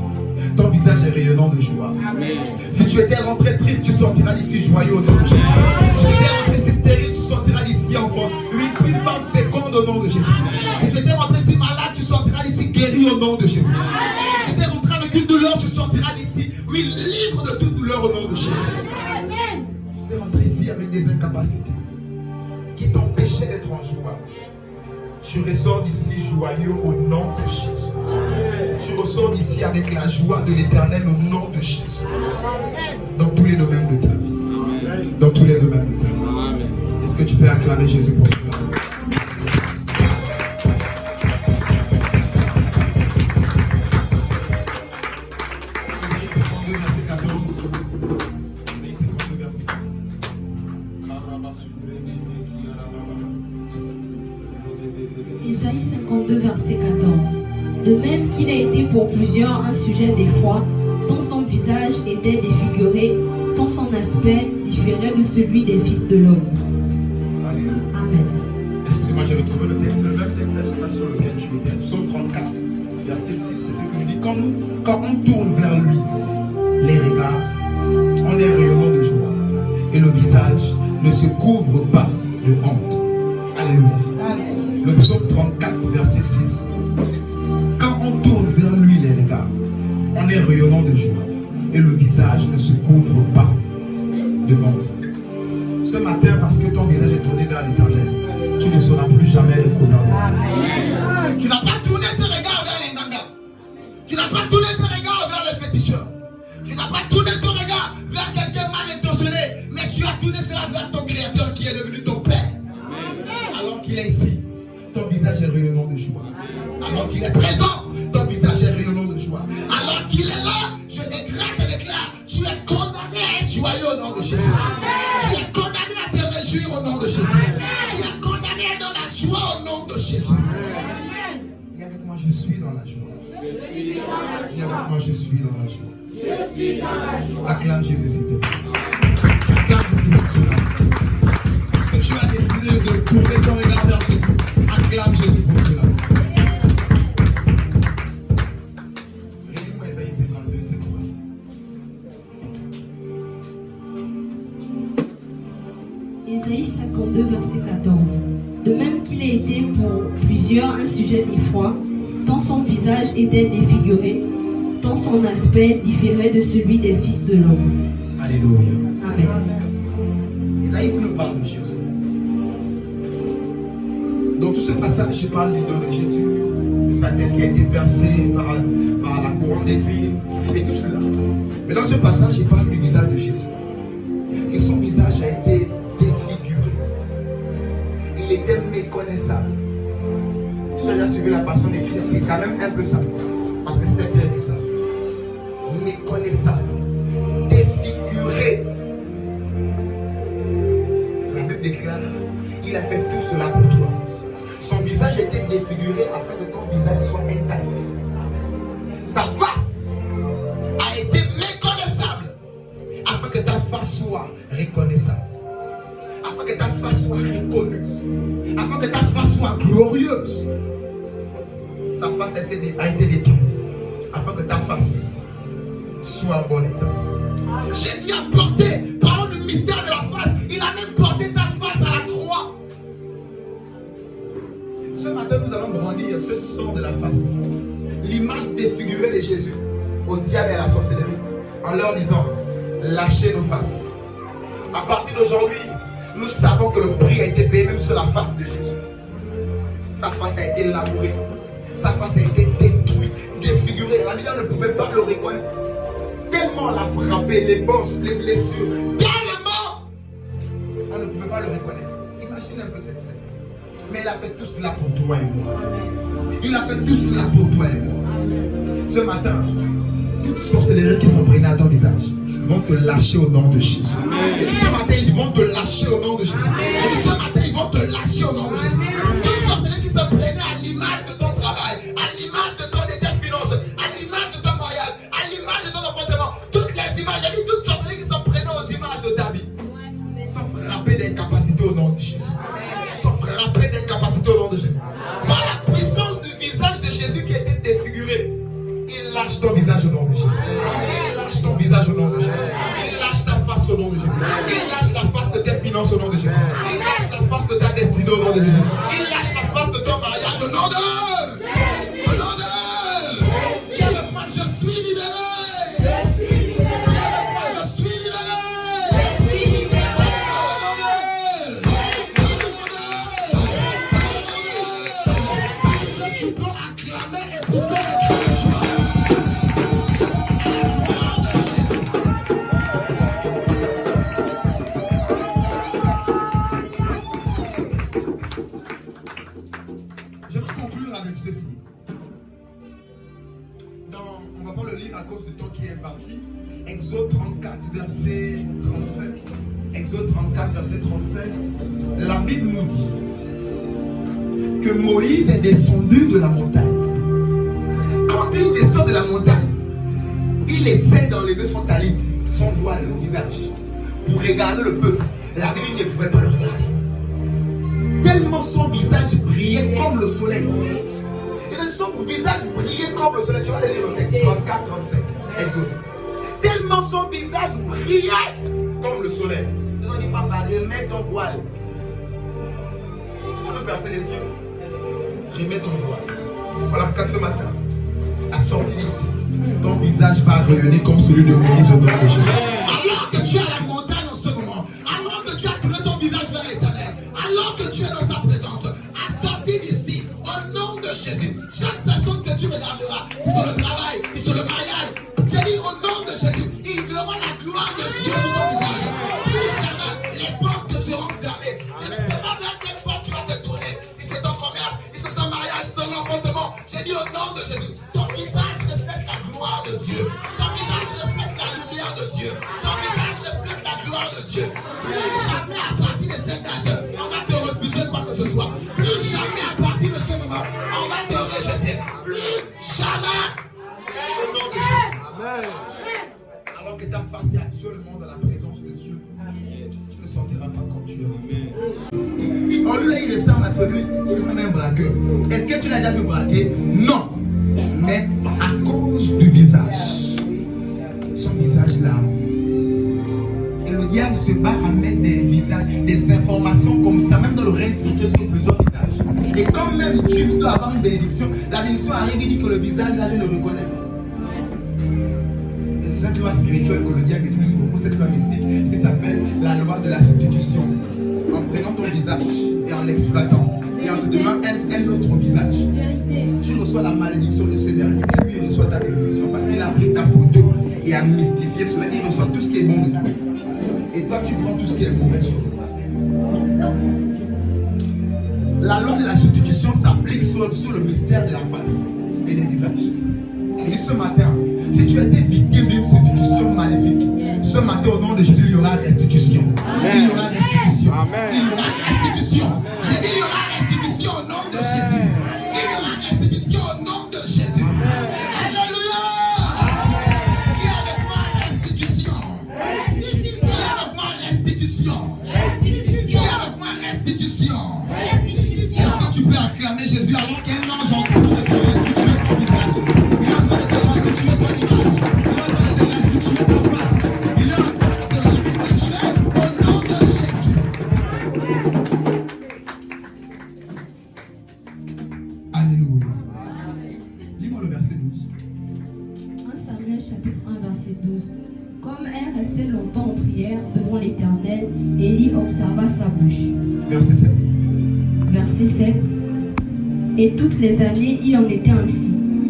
Speaker 1: ton visage est rayonnant de joie. Amen. Si tu étais rentré triste, tu sortiras d'ici joyeux au nom de Jésus. vie avec des incapacités qui t'empêchaient d'être en joie, tu ressors d'ici joyeux au nom de Jésus. Tu ressors d'ici avec la joie de l'Éternel au nom de Jésus. Dans tous les domaines de ta vie. Dans tous les domaines de ta vie. Est-ce que tu peux acclamer Jésus pour cela?
Speaker 5: Ésaïe 52, verset 14. De même qu'il a été pour plusieurs un sujet d'effroi, tant son visage était défiguré, tant son aspect différait de celui des fils de l'homme. Amen.
Speaker 1: Excusez-moi, j'ai retrouvé le texte. Le même texte, là, je ne sais pas sur lequel tu étais. Psaume 34, verset 6. C'est ce qu'il dit. Quand on tourne vers lui les regards, on est rayonnant de joie. Et le visage ne se couvre pas de honte. Alléluia. Le psaume 34, verset 6. Quand on tourne vers lui les regards, on est rayonnant de joie. Et le visage ne se couvre pas de honte. Ce matin, parce que ton visage est tourné vers l'Éternel, tu ne seras plus jamais le condamné. Tu n'as pas tourné tes regards vers les Nganga. Tu n'as pas tourné tes regards vers les féticheurs. Tu n'as pas tourné ton regard vers quelqu'un mal intentionné, mais tu as tourné cela vers ton Créateur qui est devenu ton Père. Alors qu'il est ici, ton visage est rayonnant de joie. Alors qu'il est présent, ton visage est rayonnant de joie. Alors qu'il est là, je décrète et déclare, tu es condamné à être joyeux au nom de Jésus. Tu es condamné à te réjouir au nom de Jésus. Tu es condamné à être dans la joie au nom de Jésus. Et avec moi, je suis dans la joie. Et avec moi, je suis dans la joie.
Speaker 3: Je suis dans la joie.
Speaker 1: Acclame Jésus, s'il te plaît. Acclame Jésus pour cela. Parce que tu as décidé de tourner ton regard vers Jésus. Acclame Jésus pour cela. Rélis-moi Ésaïe 52, c'est quoi ça?
Speaker 5: Ésaïe 52, verset 14. De même qu'il a été pour plusieurs un sujet d'effroi, tant son visage était défiguré, tant son aspect différait de celui des fils de l'homme.
Speaker 1: Alléluia.
Speaker 5: Amen.
Speaker 1: Isaïe nous parle de Jésus. Dans tout ce passage, je parle du don de Jésus, de sa tête qui a été percée par la couronne d'épines et tout cela. Mais dans ce passage, je parle du visage de Jésus. Que son visage a été défiguré. Il était méconnaissable. Si tu as déjà suivi la passion de Christ, c'est quand même un peu ça. Parce que c'était pire que ça. Méconnaissable. Défiguré. La Bible déclare, il a fait tout cela pour toi. Son visage était défiguré afin que ton visage soit intact. Sa face a été méconnaissable afin que ta face soit reconnaissable. Afin que ta face soit reconnue. Afin que ta face soit glorieuse. Sa face a été détruite afin que ta face soit en bon état. Jésus a porté, parlons du mystère de la face, il a même porté ta face à la croix. Ce matin, nous allons brandir ce son de la face, l'image défigurée de Jésus au diable et à la sorcellerie, en leur disant, lâchez nos faces. À partir d'aujourd'hui, nous savons que le prix a été payé même sur la face de Jésus. Sa face a été labourée, sa face a été détruite, défigurée. La Bible ne pouvait pas le reconnaître. Tellement on l'a frappé, les bosses, les blessures, tellement on ne pouvait pas le reconnaître. Imagine un peu cette scène. Mais il a fait tout cela pour toi et moi. Il a fait tout cela pour toi et moi. Ce matin, toutes sorcelleries qui sont prénées à ton visage vont te lâcher au nom de Jésus. Et ce matin, ils vont te lâcher au nom de Jésus. Et ce matin, ils vont te lâcher au nom de Jésus. Toutes sorcelleries qui sont prénées à l'image de ton travail, à l'image de tes finances, à l'image de ton mariage, à l'image de ton appartement, toutes les images, j'ai dit toutes sorcelleries qui sont prénées aux images de ta vie, sont frappées d'incapacité au nom de Jésus. Sont frappées d'incapacité au nom de Jésus. Par la puissance du visage de Jésus qui était défiguré, il lâche ton visage au nom de Jésus. Il lâche ton visage au nom de Jésus. Il lâche ta face au nom de Jésus. Il lâche la face de tes finances au nom de Jésus. Il lâche la face de ta destinée au nom de Jésus. Il lâche la face de ton mariage au nom de Jésus. Au nom de Jésus. Avec moi, je suis libéré. Avec moi, je suis libéré. Au nom verset 35, la Bible nous dit que Moïse est descendu de la montagne. Quand il descend de la montagne, il essaie d'enlever son talit, son voile, le visage, pour regarder le peuple. La Bible ne pouvait pas le regarder. Tellement son visage brillait comme le soleil. Et son visage brillait comme le soleil. Tu vas lire le texte 34-35. Exode. Tellement son visage brillait comme le soleil. Ils ont dit, papa, remets ton voile. Tu peux nous percer les yeux. Remets ton voile. Voilà pourquoi ce matin, à sortir d'ici, ton visage va rayonner comme celui de Moïse au nom de Jésus. Alors que tu es à la montagne en ce moment, alors que tu as tourné ton visage vers l'éternel, alors que tu es dans sa présence, à sortir d'ici, au nom de Jésus, chaque personne que tu regarderas, sur le travail, sur le mariage, j'ai dit au nom de Jésus, il verra la gloire de Dieu sur ton visage. Plus jamais, les portes te seront fermées. Je ne sais pas vers quelle porte tu vas te tourner. Si c'est ton commerce, si c'est ton mariage, si c'est ton emportement, j'ai dit au nom de Jésus, ton visage reflète la gloire de Dieu. Ton visage reflète la lumière de Dieu. Ton visage reflète la gloire de Dieu. Plus jamais à partir de cette date, on va te refuser quoi que ce soit. Plus jamais à partir de ce moment, on va te rejeter. Plus jamais. Au nom de Jésus. Amen. Alors que ta face est actuellement dans la présence de Dieu, tu ne sortiras pas comme tu es. On lui il ressemble à celui, il ressemble à un braqueur. Est-ce que tu l'as déjà vu braquer? Non. Mais à cause du visage, son visage là. Et le diable se bat à mettre des visages, des informations comme ça, même dans le règne spirituel sur plusieurs visages. Et quand même tu dois avoir une bénédiction, la bénédiction arrive et dit que le visage là, je ne le reconnais pas. Et c'est cette loi spirituelle que le diable utilise beaucoup, cette loi mystique, qui s'appelle la loi de la substitution. En prenant ton visage et en l'exploitant, et en te donnant un autre visage, tu reçois la malédiction de ce dernier, et lui il reçoit ta bénédiction, parce qu'il a pris ta photo et a mystifié cela, il reçoit tout ce qui est bon de toi. Et toi tu prends tout ce qui est mauvais sur toi. La loi de la substitution s'applique sur le mystère de la face et des visages. Et ce matin, si tu étais victime d'une substitution maléfique, ce matin au nom de Jésus, il y aura restitution. Amen. Il y aura restitution. Amen. Il y aura restitution. J'ai dit il y aura restitution au nom de Jésus. Il y aura restitution au nom de Jésus. Alléluia. Il y a avec moi restitution. Il y a avec moi restitution. Il y a avec moi restitution. Est-ce que tu peux acclamer Jésus alors qu'un ange en train de te restituer ton visage? Il est en train de te restituer ton image. Il est en train de te restituer ta face. Il est en train de te restituer au nom de Jésus. Alléluia. Lis-moi le verset 12.
Speaker 5: 1 Samuel chapitre 1 verset 12. Comme elle restait longtemps en prière devant l'Éternel, Élie observa sa bouche.
Speaker 1: Verset 7.
Speaker 5: Verset 7. Et toutes les années, il en était ainsi.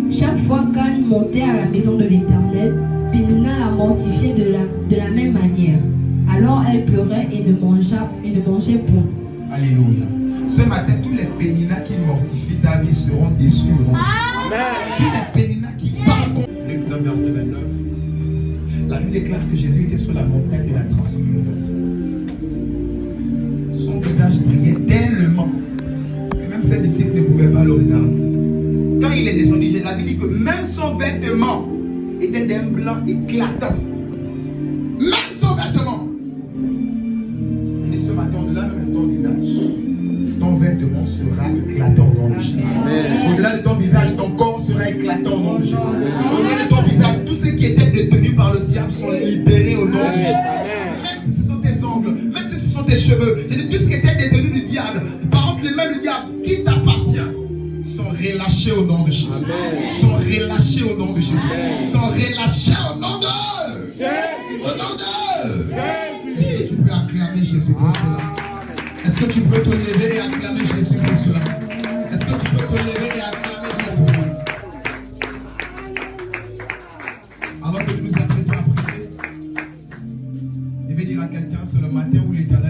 Speaker 5: Chaque fois qu'Anne montait à la maison de l'Éternel, Pénina la mortifiait de la même manière. Alors elle pleurait et ne mangeait point.
Speaker 1: Alléluia. Ce matin, tous les Péninas qui mortifient ta vie seront déçus. Tous les Péninas qui parlent contre Luc 9, verset 29. La Bible déclare que Jésus était sur la montagne de la transfiguration. Son visage brillait tellement que même ses disciples ne pouvaient pas le regarder. Quand il est descendu, la Bible dit que même son vêtement était d'un blanc éclatant. Même son vêtement. Et ce matin, au-delà même de ton visage, ton vêtement sera éclatant au nom de Jésus. Au-delà de ton visage, ton corps sera éclatant au nom de Jésus. Au-delà de ton visage, tous ceux qui étaient détenus par le diable sont libérés au nom de Jésus. Même si ce sont tes ongles, même si ce sont tes cheveux, j'ai dit tous ceux qui étaient détenus du diable, par contre les mains du diable qui t'appartient, sont relâchés au nom de Jésus. Sont relâchés au nom de Jésus. Sont relâchés au nom de Jésus. Au nom de Jésus. Est-ce que tu peux acclamer Jésus pour cela? Est-ce que tu peux te lever et acclamer Jésus pour cela? Est-ce que tu peux te lever et acclamer Jésus? Alors que nous apprêtons à prier, je vais dire à quelqu'un, c'est le matin où l'Éternel